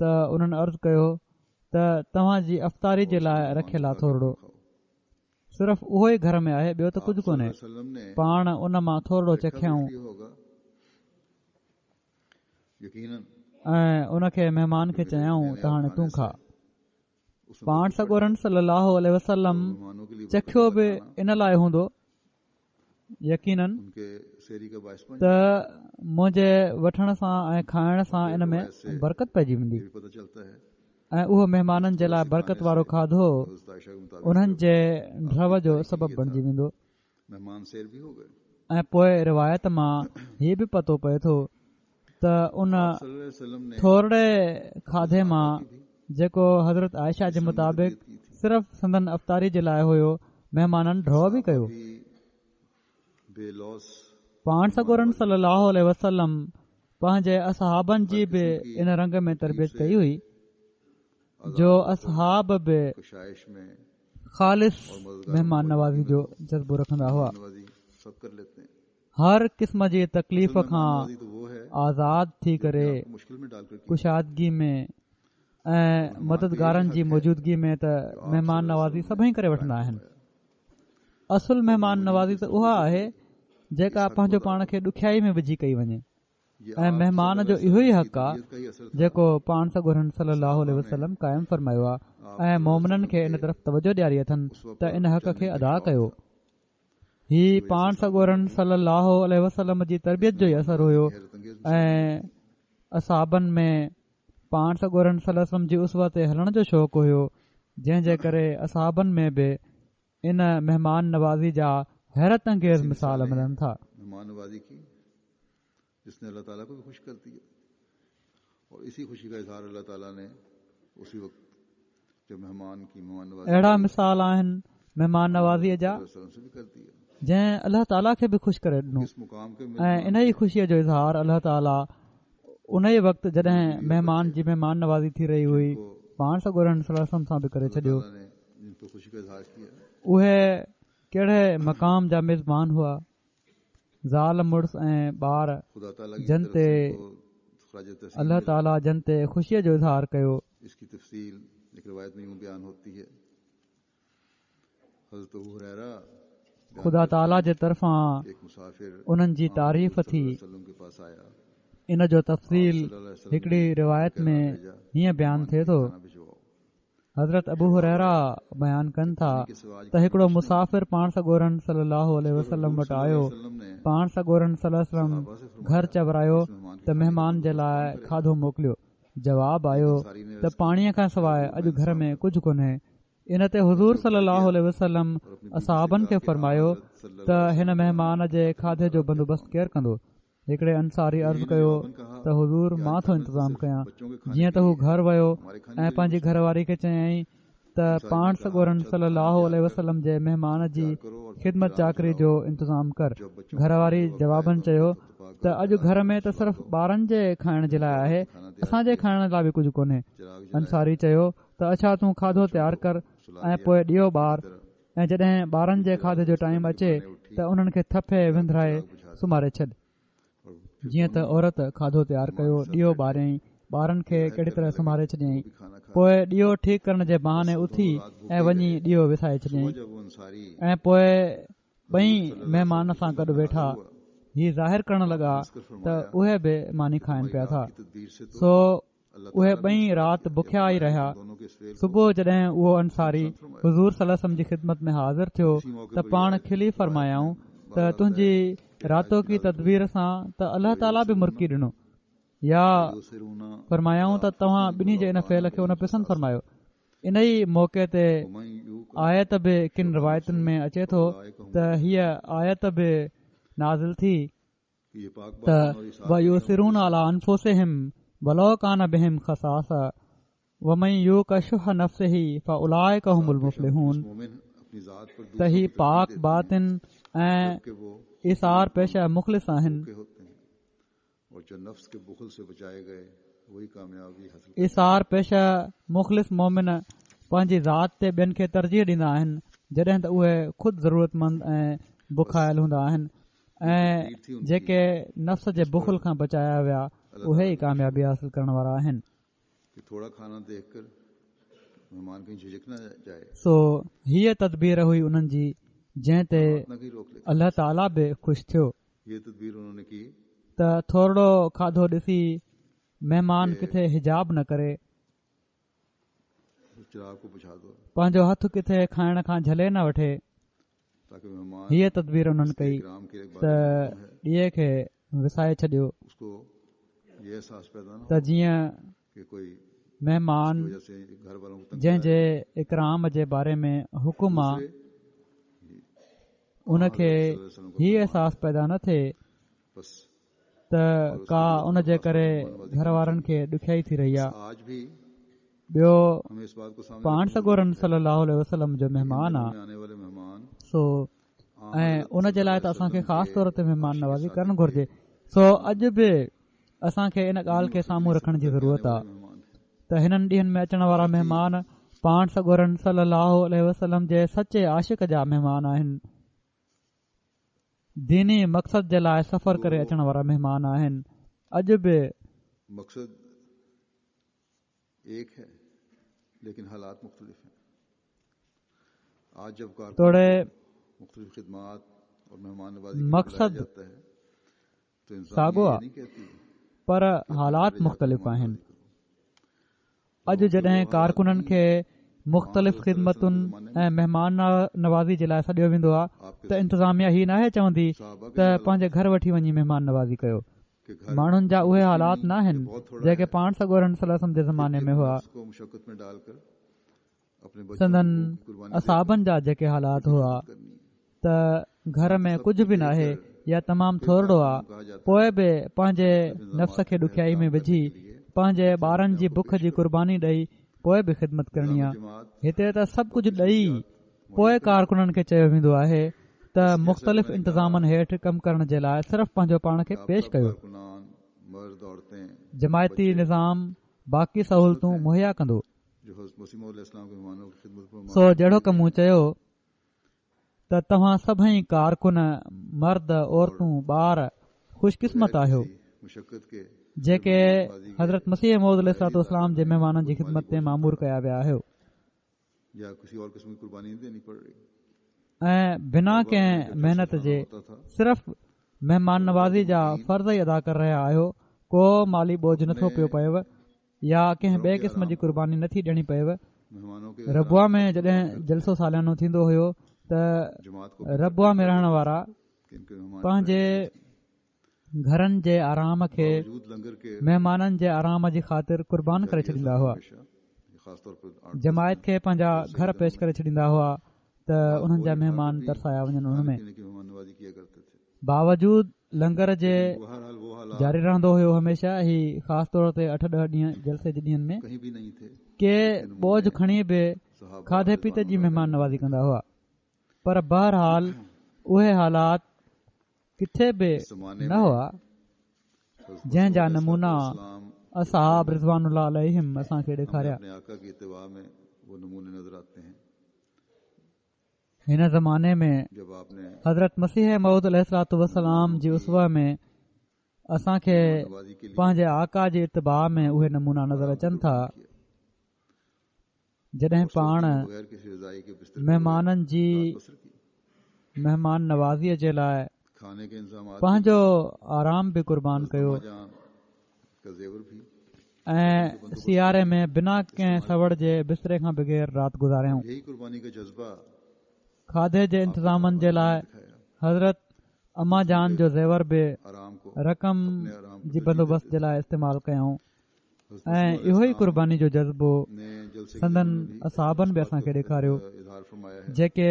त उन्हनि अर्ज़ु कयो त तव्हांजी अफ़तारी जे लाइ रखियल आहे थोरो, सिर्फ़ उहो ई घर में आहे, ॿियो त कुझु कोन्हे। पाण उन मां थोरो चखियऊं ऐं उनखे महिमान खे चयऊं त हाणे तूं खा। पाण सॻोरन सल्लल्लाहु अलैहि वसल्लम चखियो बि इन लाइ हूंदो यकीनन त मुंहिंजे वठण सां ऐं खाइण सां इन में बरकत पइजी वेंदी ऐं उहो महिमाननि जे लाइ बरकत वारो खाधो उन्हनि जे ड्रव जो सबबु बणिजी वेंदो। ऐं पोइ रिवायत मां हीउ बि पतो पए थो त उन थोरे खाधे मां जेको हज़रत आयशा जे मुताबिक़ सिर्फ़ संदन अफ़तारी जे लाइ हुयो, महिमाननि ड्रॉ बि कयो। पाण सॻोरन सल्लल्लाहु अलैहि वसल्लम पंहिंजे असहाबनि जी बि इन रंग में तरबियत कई हुई जो असहाब बि ख़ालिस महिमान नवाज़ी जो जज़्बो रखंदा हुआ। हर क़िस्म जी तकलीफ़ खां आज़ाद थी करे कुशादगी में ऐं मददगारनि जी मौजूदगी में त महिमान नवाज़ी सभई करे वठंदा आहिनि। असुल महिमान नवाज़ी त उहा आहे जेका पंहिंजो पाण खे ॾुखियाई में विझी कई वञे ऐं महिमान जो इहो ई हक़ आहे जेको पाण सॻोरन सल्लल्लाहु अलैहि वसल्लम क़ाइमु फ़रमायो आहे ऐं मोमिननि खे इन तरफ़ तवजो ॾियारी अथनि त इन हक़ खे अदा कयो। ही पाण सॻोरन सल्लल्लाहु अलैहि वसल्लम जी तरबियत जो ई असरु हुयो ऐं असहाबनि में पाण सॻोरन सल्लल्लाहु अलैहि वसल्लम जी उसवा ते हलण जो शौक़ु हुयो, जंहिंजे करे असहाबनि में बि इन महिमान नवाज़ी जा हैरत अंगेज़ मिसाल मिलनि था। जिसने अल्लाह ताला को भी खुश कर दिया और इसी खुशी का इजहार अल्लाह ताला ने उसी वक्त जब मेहमान नवाज़ी अहिड़ा मिसाल आहिनि महिमान नवाज़ीअ जा जंहिं अल्लाह ताला खे बि ख़ुशि करे ॾिनो ऐं इन ई ख़ुशीअ जो इज़हार अल्लाह ताला उन ई वक़्तु जॾहिं महिमान जी महिमान नवाज़ी थी रही हुई पाण सॻोरन सल्लल्लाहु अलैहि वसल्लम सां बि करे छॾियो। उहे कहिड़े मक़ाम जा मेज़बान हुआ, ज़ाल मुड़ुस ऐं ॿार जन ते अल्लाह ताला जन ते ख़ुशीअ जो इज़हार कयो। ख़ुदा ताला जे तरफ़ां उन्हनि जी तारीफ़ थी। इन जो तफ़सील हिकिड़ी रिवायत में हीअं बयानु थिए थो। हज़रत अबू हुरैरा बयानु कनि था त हिकिड़ो मुसाफ़िर पाण सॻोरन सल्लल्लाहु अलैहि वसल्लम वटि आयो। पाण सॻोरन सल्लल्लाहु अलैहि वसल्लम घर चवरायो त महिमान जे लाइ खाधो मोकिलियो। जवाब आयो त पाणीअ खां सवाइ अॼु घर में कुझु कोन्हे। इन ते हुज़ूर सल्लल्लाहु अलैहि वसल्लम असहाबनि खे फ़रमायो त हिन महिमान जे खाधे जो बंदोबस्तु केरु कंदो। हिकिड़े अंसारी अर्ज़ु कयो त हुज़ूर मां थो इंतज़ाम कयां। जीअं त हू घर वियो ऐं पंहिंजी घरवारी खे चयईं त पाण सॻोरन सल्लल्लाहु अलैहि वसल्लम जे महिमान जी ख़िदमत चाकरी जो इंतज़ाम कर। घरवारी जवाबनि चयो त अॼु घर में त सिर्फ़ ॿारनि जे खाइण जे लाइ आहे, असांजे खाइण लाइ बि कुझु कोन्हे। अंसारी चयो त अच्छा तूं खाधो तयारु कर ऐं पोइ ॾियो ॿार ऐं जॾहिं ॿारनि जे खाधे जो टाइम अचे त उन्हनि खे थपे विंदराए सुम्हारे छॾ। जीअं त औरत खाधो तयारु कयो, ॾियो ॿारियईं, ॿारनि खे कहिड़ी तरह सुम्हारे छॾियईं, पोइ ॾियो ठीकु करण जे बहाने उथी ऐं वञी ॾियो विसाए छॾियईं ऐं पोइ ॿई महिमान सां गॾु वेठा हीउ ज़ाहिर करण लॻा त उहे बि मानी खाइनि पिया था। सो उहे ॿई राति बुखिया ई रहिया। सुबुह जॾहिं उहो अंसारी हुज़ूर सल्लल्लाहु अलैहि वसल्लम जी ख़िदमत में हाज़िर थियो त पाण खिली फ़रमायाऊं त तुंहिंजी रातो की तदबीर सां त अल्लाह ताला बि मुर्की ॾिनो, या फ़रमायाऊं त तव्हां ॿिन्ही जे इन फेल खे उन पसंदि फ़रमायो। इन ई मौक़े ते आयत बि किन रिवायतुनि में अचे थो त हीअ आयत बि नाज़िल थी त वयुसिरून अला अनफुसिहिम वलौ कान बिहिम खसासा वमन यूक शुह नफ्सिही फउलाइक हुमुल मुफ़्लिहून। त ही पाक बातिन ऐं इसार पेशा मुख़लिस आहिनि। इसार पेशा मुख़लिस मोमिन पंहिंजी ज़ात ते ॿियनि खे तरजीह ॾींदा आहिनि जॾहिं त उहे ख़ुदि ज़रूरतमंद ऐं बुखायल हूंदा आहिनि ऐं जेके नफ़्स जे बुख़ल खां बचाया विया उहे ई कामयाबी हासिल करण वारा आहिनि। सो हीअ तदबीर हुई उन्हनि जी जंहिं ते अल्लाह ताला बि ख़ुशि थियो त थोरो खाधो ॾिसी महिमान किथे हिजाब न करे चिराग को बुझा दो पंहिंजो हथु किथे खाइण खां झले न वठे। ताकि मेहमान हीअ तदबीर उन्हनि कई इकराम के एक त ॾीए खे विसाए छॾियो उसको ये एहसास पैदा न त जीअं कि कोई महिमान वजह से घर वालों को तंग जंहिंजे इकराम जे बारे में हुकुम आहे उनखे हीअ एहसास पैदा न थिए बस त का उन जे करे घर वारनि खे ॾुखियाई थी रही आहे। आज भी ॿियो हमें इस बात को सामने पाण सगोरन सल्लल्लाहु अलैहि वसल्लम जो महिमान आहे आने वाले मेहमान सो ऐं उन जे लाइ त असांखे ख़ासि तौर ते महिमान नवाज़ी करणु घुर्जे। सो अॼु बि असांखे इन ॻाल्हि खे साम्हूं रखण जी ज़रूरत आहे त हिननि ॾींहनि में अचण वारा महिमान पाण सगोरन सल्लल्लाहु अलैहि वसल्लम जे सचे आशिक़ जा महिमान आहिनि। दीनी मक़सद जे लाइ सफ़र करे अचण वारा महिमान आहिनि। अॼु बि मकसद एक है लेकिन हालात मुख्तलिफ हैं। आज जब तोड़े मुख्तलिफ खिदमात और मेहमान नवाजी मक़सद जाता है तो इंसान साॻियो ये आहे नहीं कहती पर हालात मुख़्तलिफ़ आहिनि। अॼु जॾहिं कारकुननि खे मुख़्तलिफ़ ख़िदमतुनि ऐं महिमान नवाज़ी जे लाइ सॾियो वेंदो आहे त इंतिज़ामिया हीअ नाहे चवंदी त पंहिंजे घर वठी वञी महिमान नवाज़ी कयो। माण्हुनि जा उहे हालात न आहिनि जेके पाण सगोरन सल्लल्लाहु जे ज़माने में हुआ। मुशक्क़त में डालकर अपने संदन असाबनि जा जेके हालात हुआ त घर में कुझु बि न आहे या तमामु थोरो आहे पोइ बि पंहिंजे नफ़्स खे ॾुखियाई में विझी पंहिंजे ॿारनि जी बुख जी कुर्बानी ॾेई पोइ बि ख़िदमत करणी आहे। हिते त सभु कुझु ॾेई पोइ कारकुननि खे चयो वेंदो आहे त मुख़्तलिफ़ इंतिज़ामनि हेठि कमु करण जे लाइ सिर्फ़ पंहिंजो पाण खे पेश कयो। जमायती निज़ाम बाक़ी सहूलतूं मुहैया कंदो। सो जहिड़ो कमु मूं चयो त तव्हां सभई कारकुन मर्द औरतूं ॿार ख़ुशकिस्मत आहियो जेके हज़रत मसीह मौद अलैहिस्सलाम जे महिमाननि जी ख़िदमत ते मामूर कया विया आहियो ऐं बिना कंहिं महिनत जे सिर्फ़ महिमान नवाज़ी जा फ़र्ज़ ई अदा करे रहिया आहियो। को माली बोझ नथो पियो पएव या कंहिं ॿिए क़िस्म जी कुर्बानी नथी ॾियणी पएव। रबुआ में जॾहिं जलसो सालियानो थींदो हुयो त रबुआ में रहण वारा पंहिंजे घरनि जे आराम खे महिमाननि जे आराम जी ख़ातिर कुर्बान करे छॾींदा हुआ। जमायत खे पंहिंजा घर पेश करे छॾींदा हुआ त उन्हनि जा महिमान तरसाया वञनि। उनमें बावजूद लंगर जे जारी रहंदो हुयो हमेशह ही ख़ासि तौर ते 8-10 ॾींहं जलसे जे ॾींहंनि में के बोझ खणी बि खाधे पीते जी महिमान नवाज़ी कंदा हुआ। पर बहरहाल उहे हालात किथे बि न हुआ जंहिंजा नमूना असहाब रिज़वानुल्लाह अलैहिम असांखे ॾेखारिया। हिन ज़माने में हज़रत मसीह मऊद अलैहिस्सलातु वस्सलाम जी उसवा में असांखे पंहिंजे आका जी इत्तिबा में उहे नमूना नज़र अचनि था। जॾहिं पाण महिमाननि जी महिमान नवाज़ीअ जे लाइ पंहिंजो आराम बि क़ुर्बान कयो ऐं सियारे में बिना कंहिं सवड़ जे बिस्तरे खां बग़ैर राति गुज़ारियऊं। खाधे जे इंतज़ामनि जे लाइ हज़रत अम्मा जान जो ज़ेवर बि रक़म जी बंदोबस्त जे लाइ इस्तेमालु कयऊं ऐं इहो ई क़ुर्बानी जो जज़्बो संदन असाबनि बि असांखे ॾेखारियो जेके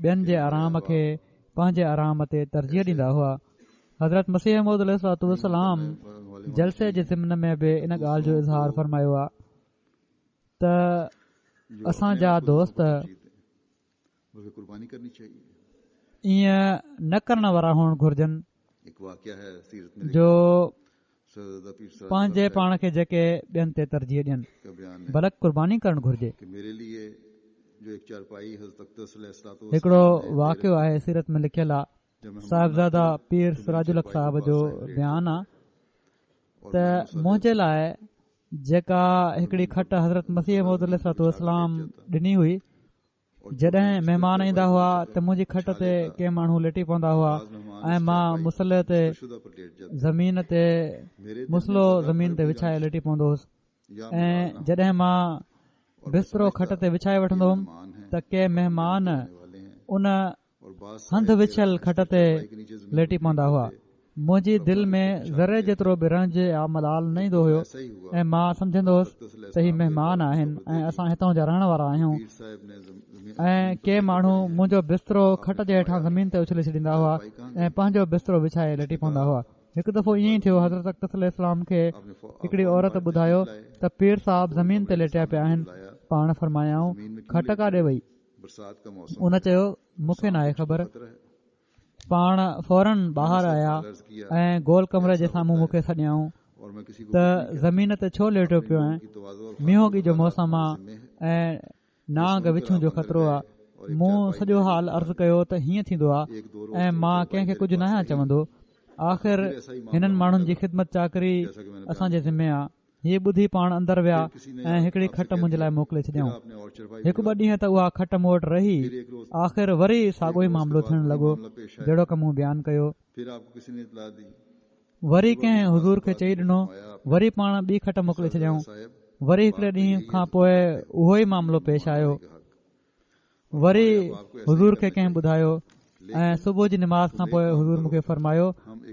ॿियनि जे आराम खे पंहिंजे आराम ते तरजीह ॾींदा हुआ। हज़रत मसीह मऊद अलैहिस्सलातु वस्सलाम जलसे जे ज़िमन में बि इन ॻाल्हि जो इज़हार फ़रमायो आहे त असांजा दोस्त ईअं न करण वारा हुअणु घुर्जनि जो पंहिंजे पाण खे जेके ॿियनि ते तरजीह ॾियनि बल्कि क़ुर्बानी करणु घुर्जे। हिकिड़ो वाक़ियो आहे सीरत में लिखियलु आहे साहिबज़ादा पीर सिराजुल हक़ साहिब जो बयानु आहे त मुंहिंजे लाइ जेका हिकिड़ी खट हज़रत मसीह मऊद अलैहिस्सलातु वस्सलाम ॾिनी हुई जॾहिं महिमान ईंदा हुआ त मुंहिंजी खट ते के माण्हू लेटी पवंदा हुआ ऐं मां मुसले ते मुसलो ज़मीन ते विछाए लेटी पवंदो हुउसि ऐं जॾहिं मां बिस्तरो खट ते विछाए वठंदो हुउमि त के महिमान उन हंध विछियल खट ते लेटी पवंदा हुआ। मुंहिंजी दिलि में ज़रे जेतिरो बि रंज या मलाल न ईंदो हुयो ऐं मां सम्झंदो हुउसि त ही महिमान आहिनि ऐं असां हितां जा रहण वारा आहियूं। ऐं के माण्हू मुंहिंजो बिस्तरो खट जे हेठां ज़मीन ते उछले छॾींदा हुआ ऐं पंहिंजो बिस्तरो विछाए लेटी पवंदा हुआ। हिकु दफ़ो ईअं ई थियो, हज़रत अक़दस अलैहिस्सलाम खे हिकिड़ी औरत ॿुधायो त पीर साहिब ज़मीन ते लेटिया पिया आहिनि। पाण फरमायाऊं खट काॾे वई? उन चयो मूंखे नाहे ख़बर। पाण फौरन ॿाहिरि आया ऐं गोल कमरे जे साम्हूं मूंखे सॾियाऊं त ज़मीन ते छो लेटियो पियो आहे? मींहों जो मौसम आहे ऐं नांग विछूं जो ख़तरो आहे। मूं सॼो हाल अर्ज़ु कयो त हीअं थींदो आहे ऐं मां कंहिंखे कुझु न आहियां चवंदो। आख़िर हिननि माण्हुनि जी ख़िदमत चाकरी असांजे ज़िमे आहे। हीअ ॿुधी पाण अंदरि विया ऐं हिकिड़ी खट मुंहिंजे लाइ मोकिले छॾियऊं। हिकु ॿ ॾींहं त उहा खट मूं वटि रही। आख़िर वरी साॻियो ई मामिलो थियण लॻो जहिड़ो की मूं बयानु कयो। वरी कंहिं हुज़ूर खे चई ॾिनो, वरी पाण ॿी खट मोकिले छॾियऊं। वरी हिकिड़े ॾींहं खां पोइ उहो ई मामिलो पेश आयो। वरी हुज़ूर खे कंहिं ॿुधायो ऐं सुबुह जी निमाज़ खां पोइ हुज़ूर मूंखे फरमायो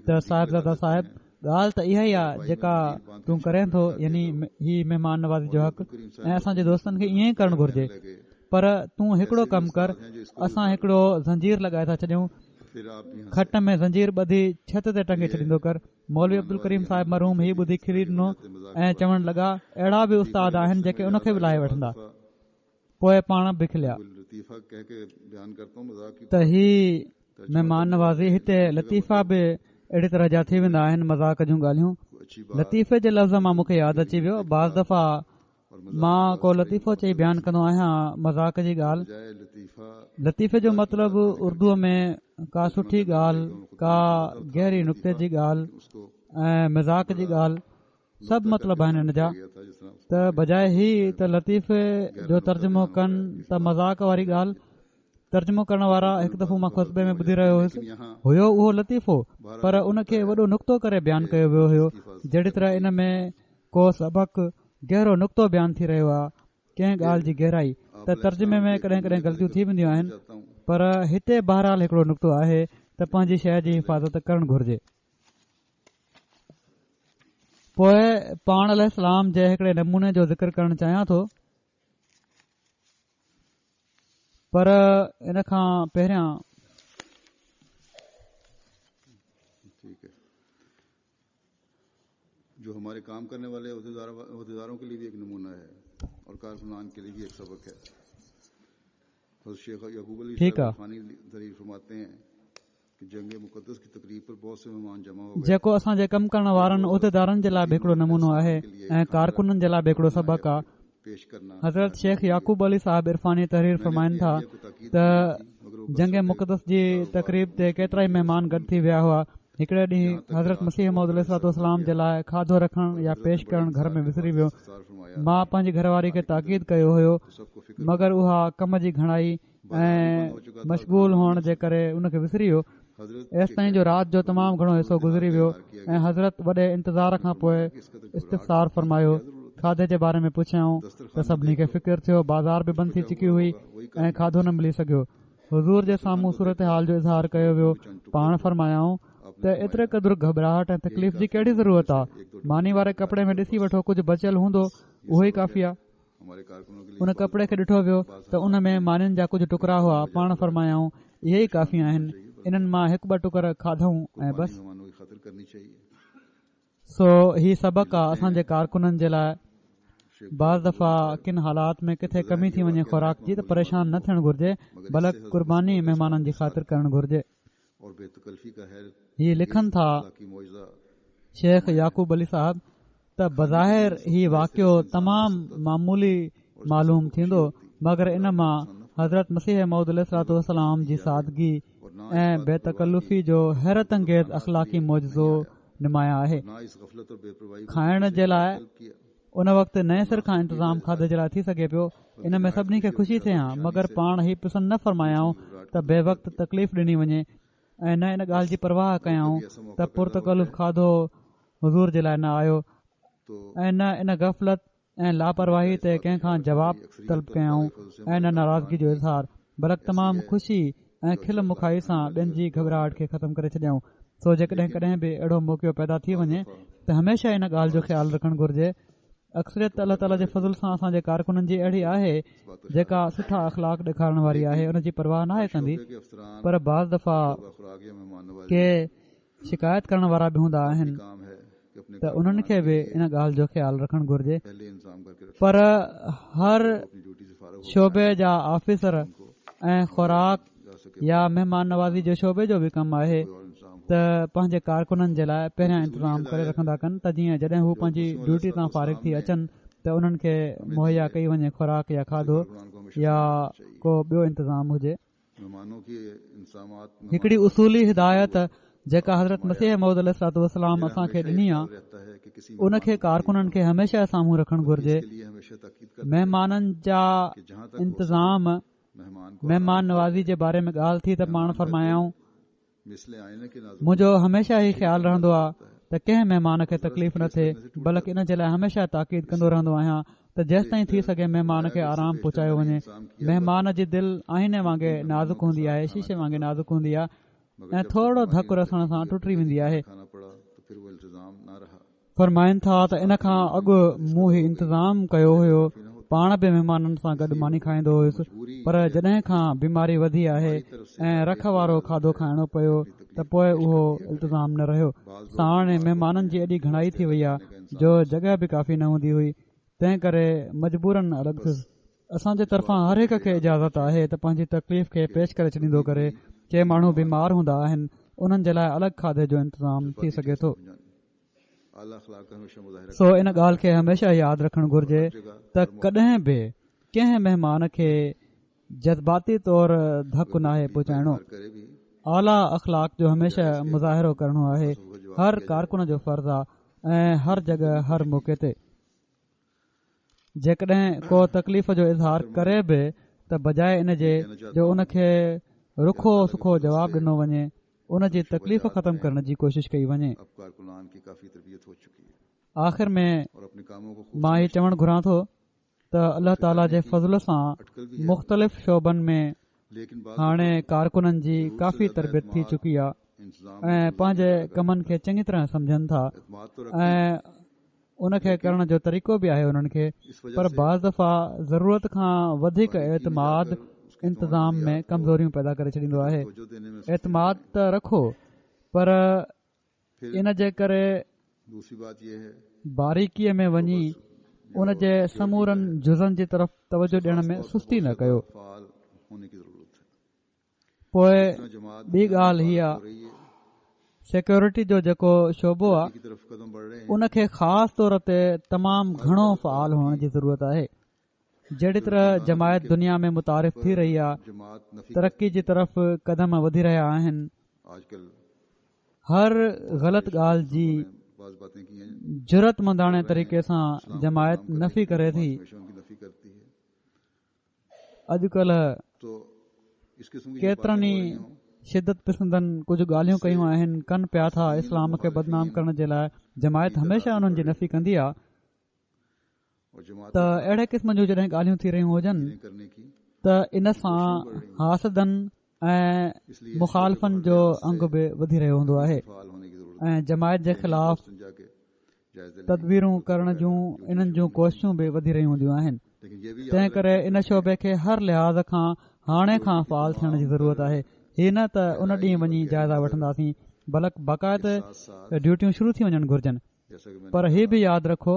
त साहिबज़ादा साहिब ॻाल्हि त इहा ई आहे जेका तूं करें थो, यानी ही महिमान नवाज़ी जो हक़ ऐं असांजे दोस्तनि खे ईअं ई करणु घुर्जे। पर तूं हिकिड़ो कमु कर, असां हिकिड़ो ज़ंजीर लॻाए था छॾियूं, खट में ज़ंजीर ॿधी छत ते टंगे छॾींदो कर। मौलवी अब्दुल करीम साहिब मरहूम हीउ ॿुधी खिली ॾिनो ऐं चवण लॻा अहिड़ा बि उस्ताद आहिनि जेके उनखे बि लाहे वठंदा। पोइ पाण बि खिलिया त ही महिमान नवाज़ी हिते लतीफ़ा बि अहिड़ी तरह जा थी वेंदा आहिनि, मज़ाक जूं ॻाल्हियूं। लतीफ़े जे लफ़्ज़ मां मूंखे यादि अची वियो, बाज़ दफ़ा मां को लतीफ़ो चई बयानु कंदो आहियां मज़ाक जी ॻाल्हि। लतीफ़े जो मतिलबु उर्दूअ में का सुठी ॻाल्हि, का गहरी नुक़्ते जी ॻाल्हि ऐं मज़ाक जी ॻाल्हि सभु मतिलबु आहिनि हिन जा। त बजाए ही त लतीफ़े जो तर्जुमो कनि त मज़ाक वारी ॻाल्हि, तर्जुमो करण वारा हिकु दफ़ो मां खुतबे में ॿुधी रहियो हुयुसि, हुयो उहो लतीफ़ो पर उनखे वॾो नुक़्तो करे बयानु कयो वियो हुयो। जहिड़ी तरह इन में को सबक़ गहरो नुक़्तो बयानु थी रहियो आहे, कंहिं ॻाल्हि जी गहराई। त तर्जुमे में कॾहिं कॾहिं ग़लतियूं थी वेंदियूं आहिनि, पर हिते बहरहाल हिकिड़ो नुक़्तो आहे त पंहिंजी शइ जी हिफ़ाज़त करणु घुर्जे। पोइ पाण अलैहिस्सलाम जे हिकिड़े नमूने जो ज़िक्र करणु चाहियां थो, पर इन खां पहिरियां जो हमारे काम करने वाले उहदेदारों के लिए भी एक नमूना है और कारकुनान के लिए भी एक सबक है। शेख याकूब अली फरमाते हैं कि जंग मुक़द्दस की तकरीब पर बहुत से मेहमान जमा हो गए। जेको असांजे कमु करण वारनि उहदेदारनि जे लाइ बि हिकिड़ो नमूनो आहे ऐं कारकुननि जे लाइ बि हिकिड़ो सबक आहे। हज़रत शेख याकूब अली साहिब इरफानी तहरीर फरमाइनि था त जंग मुक़द्दस जी तकरीब ते केतिरा ई महिमान गॾु थी विया हुआ। हिकिड़े ॾींहुं हज़रत मसीह मौद अलैहिस्सलाम जे लाइ खाधो रखणु या पेश करणु घर में विसरी वियो। मां पंहिंजी घरवारी खे ताक़ीद कयो हुयो, मगर उहा कम जी घणाई ऐं मशगूल हुअण जे करे उनखे विसरी वियो। एसि ताईं जो राति जो तमामु घणो हिसो गुज़री वियो ऐं हज़रत वॾे इंतज़ार खां पोइ इस्तिफ़सार फरमायो। खाधे जे बारे में पुछियाऊं त सभिनी खे फ़िकिर थियो, बाज़ार बि बंदि थी चुकी हुई ऐं खाधो न मिली सघियो। हुज़ूर जे साम्हूं सूरत हाल जो इज़हार कयो वियो। पाण फरमायाऊं त एतिरे क़दुरु घबराहट ऐं तकलीफ़ जी कहिड़ी ज़रूरत आहे? मानी वारे कपिड़े में ॾिसी वठो, कुझु बचियल हूंदो, उहो ई काफ़ी आहे। उन कपिड़े खे ॾिठो वियो त उन में मानियुनि जा कुझु टुकड़ा हुआ। पाण फरमायाऊं इहे ई काफ़ी आहिनि, इन्हनि मां हिकु ॿ टुकर खाधऊं ऐं बसि। सो ही सबक़ आहे असांजे कारकुननि जे लाइ। बाज़ दफ़ा किन हालात में किथे कमी थी वञे खुराक जी त परेशान न थियणु घुर्जे, बल्कि कुर्बानी महिमाननि जी ख़ातिर करणु घुर्जे। ही लिखनि था शेख याकूब अली साहब त बज़ाहिर ही वाक़ियो तमामु मामूली मालूम थींदो, मगर इन मां हज़रत मसीह मौद अलैहिस्सलाम जी सादगी ऐं बेतकल्लुफ़ी जो हैरत अंगेज़ अख़लाक़ी मौजज़ो नुमाया आहे। खाइण जे लाइ उन वक़्तु नए सिर खां इंतज़ाम खाधे जे लाइ थी सघे पियो। इन में सभिनी खे ख़ुशी थिए हा, मगर पाण ही पसंदि न फरमायाऊं त बेवक़्त तकलीफ़ ॾिनी वञे ऐं न इन ॻाल्हि जी परवाह कयाऊं त पुरतकल्लुफ़ खाधो हुज़ूर जे लाइ न आयो ऐं न इन गफ़लत ऐं लापरवाही ते कंहिंखां जवाब तलब कयऊं ऐं न नाराज़गी जो इज़हार बल्कि तमामु ख़ुशी ऐं खिल मुखाई सां ॿियनि जी घबराहट खे ख़तमु करे छॾियऊं। सो जेकॾहिं कॾहिं बि अहिड़ो मौक़ो पैदा थी वञे त हमेशह इन ॻाल्हि जो ख़्यालु रखणु घुर्जे। अक्सरियत अल्लाह ताला जे फज़ल सां असांजे कारकुननि जी अहिड़ी आहे जेका सुठा अख़लाक ॾेखारण वारी आहे, उन जी परवाह नाहे कंदी, पर बाज़ दफ़ा के शिकायत करण वारा बि हूंदा आहिनि त उन्हनि खे बि इन ॻाल्हि जो ख़्यालु रखणु घुर्जे। पर हर शोबे जा ऑफिसर ऐं खुराक या महिमान नवाज़ी जो शोबे जो बि कमु आहे त पंहिंजे कारकुननि जे लाइ पहिरियां इंतज़ाम करे रखंदा कनि त जीअं जॾहिं हू पंहिंजी ड्यूटी तां फारिग थी अचनि त उन्हनि खे मुहैया कई वञे खुराक या खाधो या को ॿियो इंतज़ाम हुजे। हिकिड़ी उसूली हिदायत जेका हज़रत मसीह मौद अलैहिस्सलाम असांखे ॾिनी आहे उन खे कारकुननि खे हमेशह साम्हूं रखणु घुर्जे। महिमाननि जा इंतज़ाम महिमान नवाज़ी जे बारे में ॻाल्हि थी त पाण फरमायाऊं मुंहिंजो हमेशह ई ख़्यालु रहंदो आहे त कंहिं महिमान खे तकलीफ़ न थिए, बल्कि इन जे लाइ हमेशह ताक़ीद कंदो रहंदो आहियां त जेसि ताईं थी सघे महिमान खे आराम पहुचायो वञे। महिमान जी दिलि आईने वांगुरु नाज़ुक हूंदी आहे, शीशे वांगुरु नाज़ुक हूंदी आहे ऐं थोरो धकु रसण सां टुटी वेंदी आहे। फरमाइनि था त इन खां अॻु मूं ही इंतज़ाम कयो हुयो, पाण बि महिमाननि सां गॾु मानी खाईंदो हुयुसि, पर जॾहिं खां बीमारी वधी आहे ऐं रख वारो खाधो खाइणो पियो त पोइ उहो इंतज़ाम न रहियो। साणे महिमाननि जी एॾी घणाई थी वई आहे जो जॻह बि काफ़ी न हूंदी हुई, तंहिं करे मजबूरनि अलॻि थियुसि। असांजे तरफ़ां हर हिक खे इजाज़त आहे त पंहिंजी तकलीफ़ खे पेश करे छॾींदो करे। के माण्हू बीमार हूंदा आहिनि, उन्हनि जे लाइ अलॻि खाधे जो इंतज़ाम थी सघे थो। सो इन ॻाल्हि खे हमेशह यादि रखणु घुर्जे त कॾहिं बि कंहिं महिमान खे जज़्बाती तौर धकु नाहे पहुचाइणो। आला अख़लाक जो हमेशह मुज़ाहिरो करणो आहे, हर कारकुन जो फ़र्ज़ु आहे ऐं हर जॻह हर मौक़े ते। जेकॾहिं को तकलीफ़ जो इज़हार करे बि त बजाए इन जे जो उन खे रुखो सुखो जवाब ॾिनो वञे, उन जी तकलीफ़ ख़तम करण जी कोशिश कई वञे। आख़िर में मां हीउ चवणु घुरां थो त अल्लाह ताला जे फज़ल सां मुख़्तलिफ़ शोबनि में हाणे कारकुननि जी काफ़ी तरबियत थी चुकी आहे ऐं पंहिंजे कमनि खे चङी तरह सम्झनि था ऐं उन खे करण जो तरीक़ो बि आहे उन्हनि खे। पर बाज़ दफ़ा ज़रूरत खां वधीक एतमाद इंतज़ाम में कमज़ोरियूं पैदा करे छॾींदो आहे। एतमाद त रखो, पर इन जे करे बारीकीअ में वञी उन जे समूरनि जुज़नि जी तरफ़ तवजो ॾियण में सुस्ती न कयो। पोइ ॿी ॻाल्हि हीअ आहे, सिक्योरिटी जो जेको शोबो आहे उन खे ख़ासि तौर ते तमामु घणो फ़ाल हुअण जी ज़रूरत आहे। जहिड़ी तरह जमायत दुनिया में मुतारिफ़ थी रही आहे, तरक़ी जी तरफ़ कदम वधी रहिया आहिनि, हर ग़लति ॻाल्हि जी जुरतमंदाणे तरीक़े सां जमायत नफ़ी करे थी। अॼुकल्ह केतिरनि ई शिदत पसंदनि कुझु ॻाल्हियूं कयूं आहिनि, कनि पिया था इस्लाम खे बदनाम करण जे लाइ। जमायत हमेशह उन्हनि जी नफ़ी कंदी आहे। त अहिड़े क़िस्म जूं जॾहिं ॻाल्हियूं थी रहियूं हुजनि त इन सां हासदनि ऐं मुखालफ़नि जो अंग बि वधी रहियो हूंदो आहे ऐं जमायत जे ख़िलाफ़ तदबीरूं करण जूं इन्हनि जूं कोशिशूं बि वधी रहियूं हूंदियूं आहिनि। तंहिं करे इन शोबे खे हर लिहाज़ खां हाणे खां फ़ाल थियण जी ज़रूरत आहे। हीअ न त उन ॾींहुं वञी जाइज़ा वठंदासीं, बल्कि बाक़ाइदे ड्यूटियूं शुरू थी वञणु घुर्जनि। पर हीअ बि यादि रखो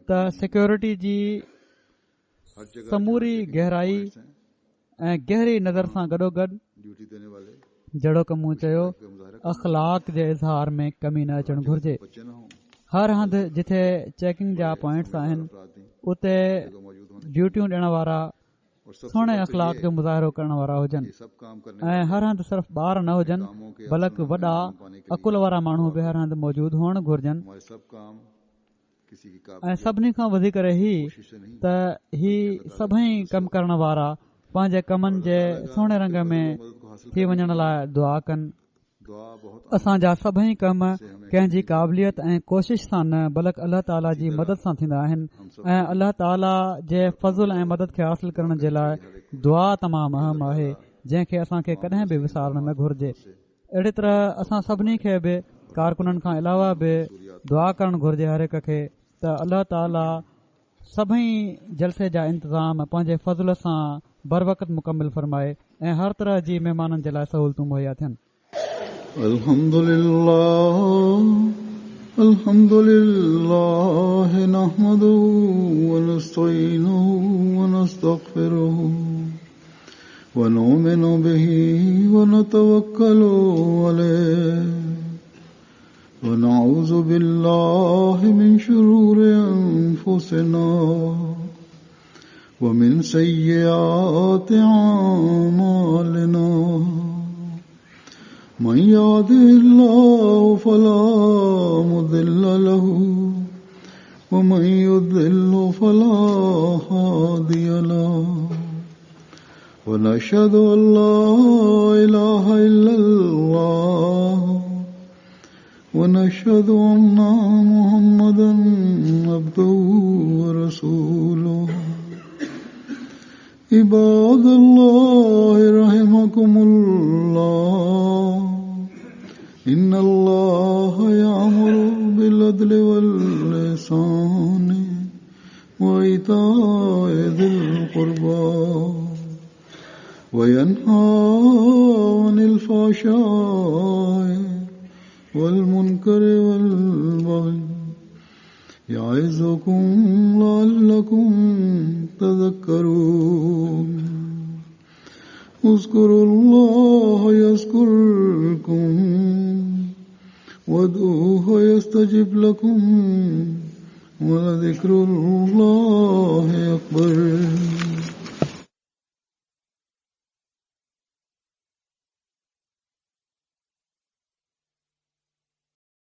त सिक्योरिटी जी समूरी गहराई ऐं गहरी नज़र सां गॾोगॾु जहिड़ो कमु मूं चयो, अख़लाक जे इज़हार में कमी न अचणु घुर्जे। हर हंधि जिथे चेकिंग जा पॉइंट्स आहिनि उते ड्यूटियूं ॾियण वारा सुहिणे अख़लाक जो मुज़ाहिरो करण वारा हुजनि ऐं हर हंधि सिर्फ़ु ॿार न हुजनि, बल्कि वॾा अकुल वारा माण्हू बि हर हंधि मौजूदु हुअणु घुर्जनि। ऐं सभिनी खां वधीक ही त ही सभई कमु करण वारा पंहिंजे कमनि जे सुहिणे रंग में थी वञण लाइ दुआ कनि असांजा सभई कम कंहिंजी क़ाबिलियत ऐं कोशिश सां न बल्कि अल्लाह ताला जी मदद सां थींदा आहिनि ऐं अल्लाह ताला जे फज़ुल ऐं मदद खे हासिल करण जे लाइ दुआ तमामु अहम आहे जंहिंखे असांखे कॾहिं बि विसारणु न घुर्जे। अहिड़ी तरह असां सभिनी खे बि कारकुननि खां अलावा बि दुआ करणु घुर्जे हर हिक खे त अल्लाह ताला सभई जलसे जा इंतज़ाम पंहिंजे फज़ुल सां बर वक़्त मुकमिल फरमाए ऐं हर तरह जी महिमाननि जे लाइ सहूलतूं मुहैया थियनि। अल्हम्दुलिल्लाह नहमदुहु व नस्तईनुहु व नस्तगफिरुहु व नुमिनु बिही व नतवक्कलु अलैहि व नऊज़ु बिल्लाहि मिन शुरूरि अनफुसिना ومن سيئات أعمالنا من يهده الله فلا مضل له ومن يضلل فلا هادي له ونشهد أن لا إله إلا الله ونشهد أن محمدا عبده ورسوله عباد الله رحمكم الله إن الله يأمر بالعدل والإحسان وإيتاء ذي القربى وينهى عن الفحشاء والمنكر والبغي يعظكم لعلكم تذكرون اذكروا الله يذكركم وادعوه يستجب لكم ولذكر الله أكبر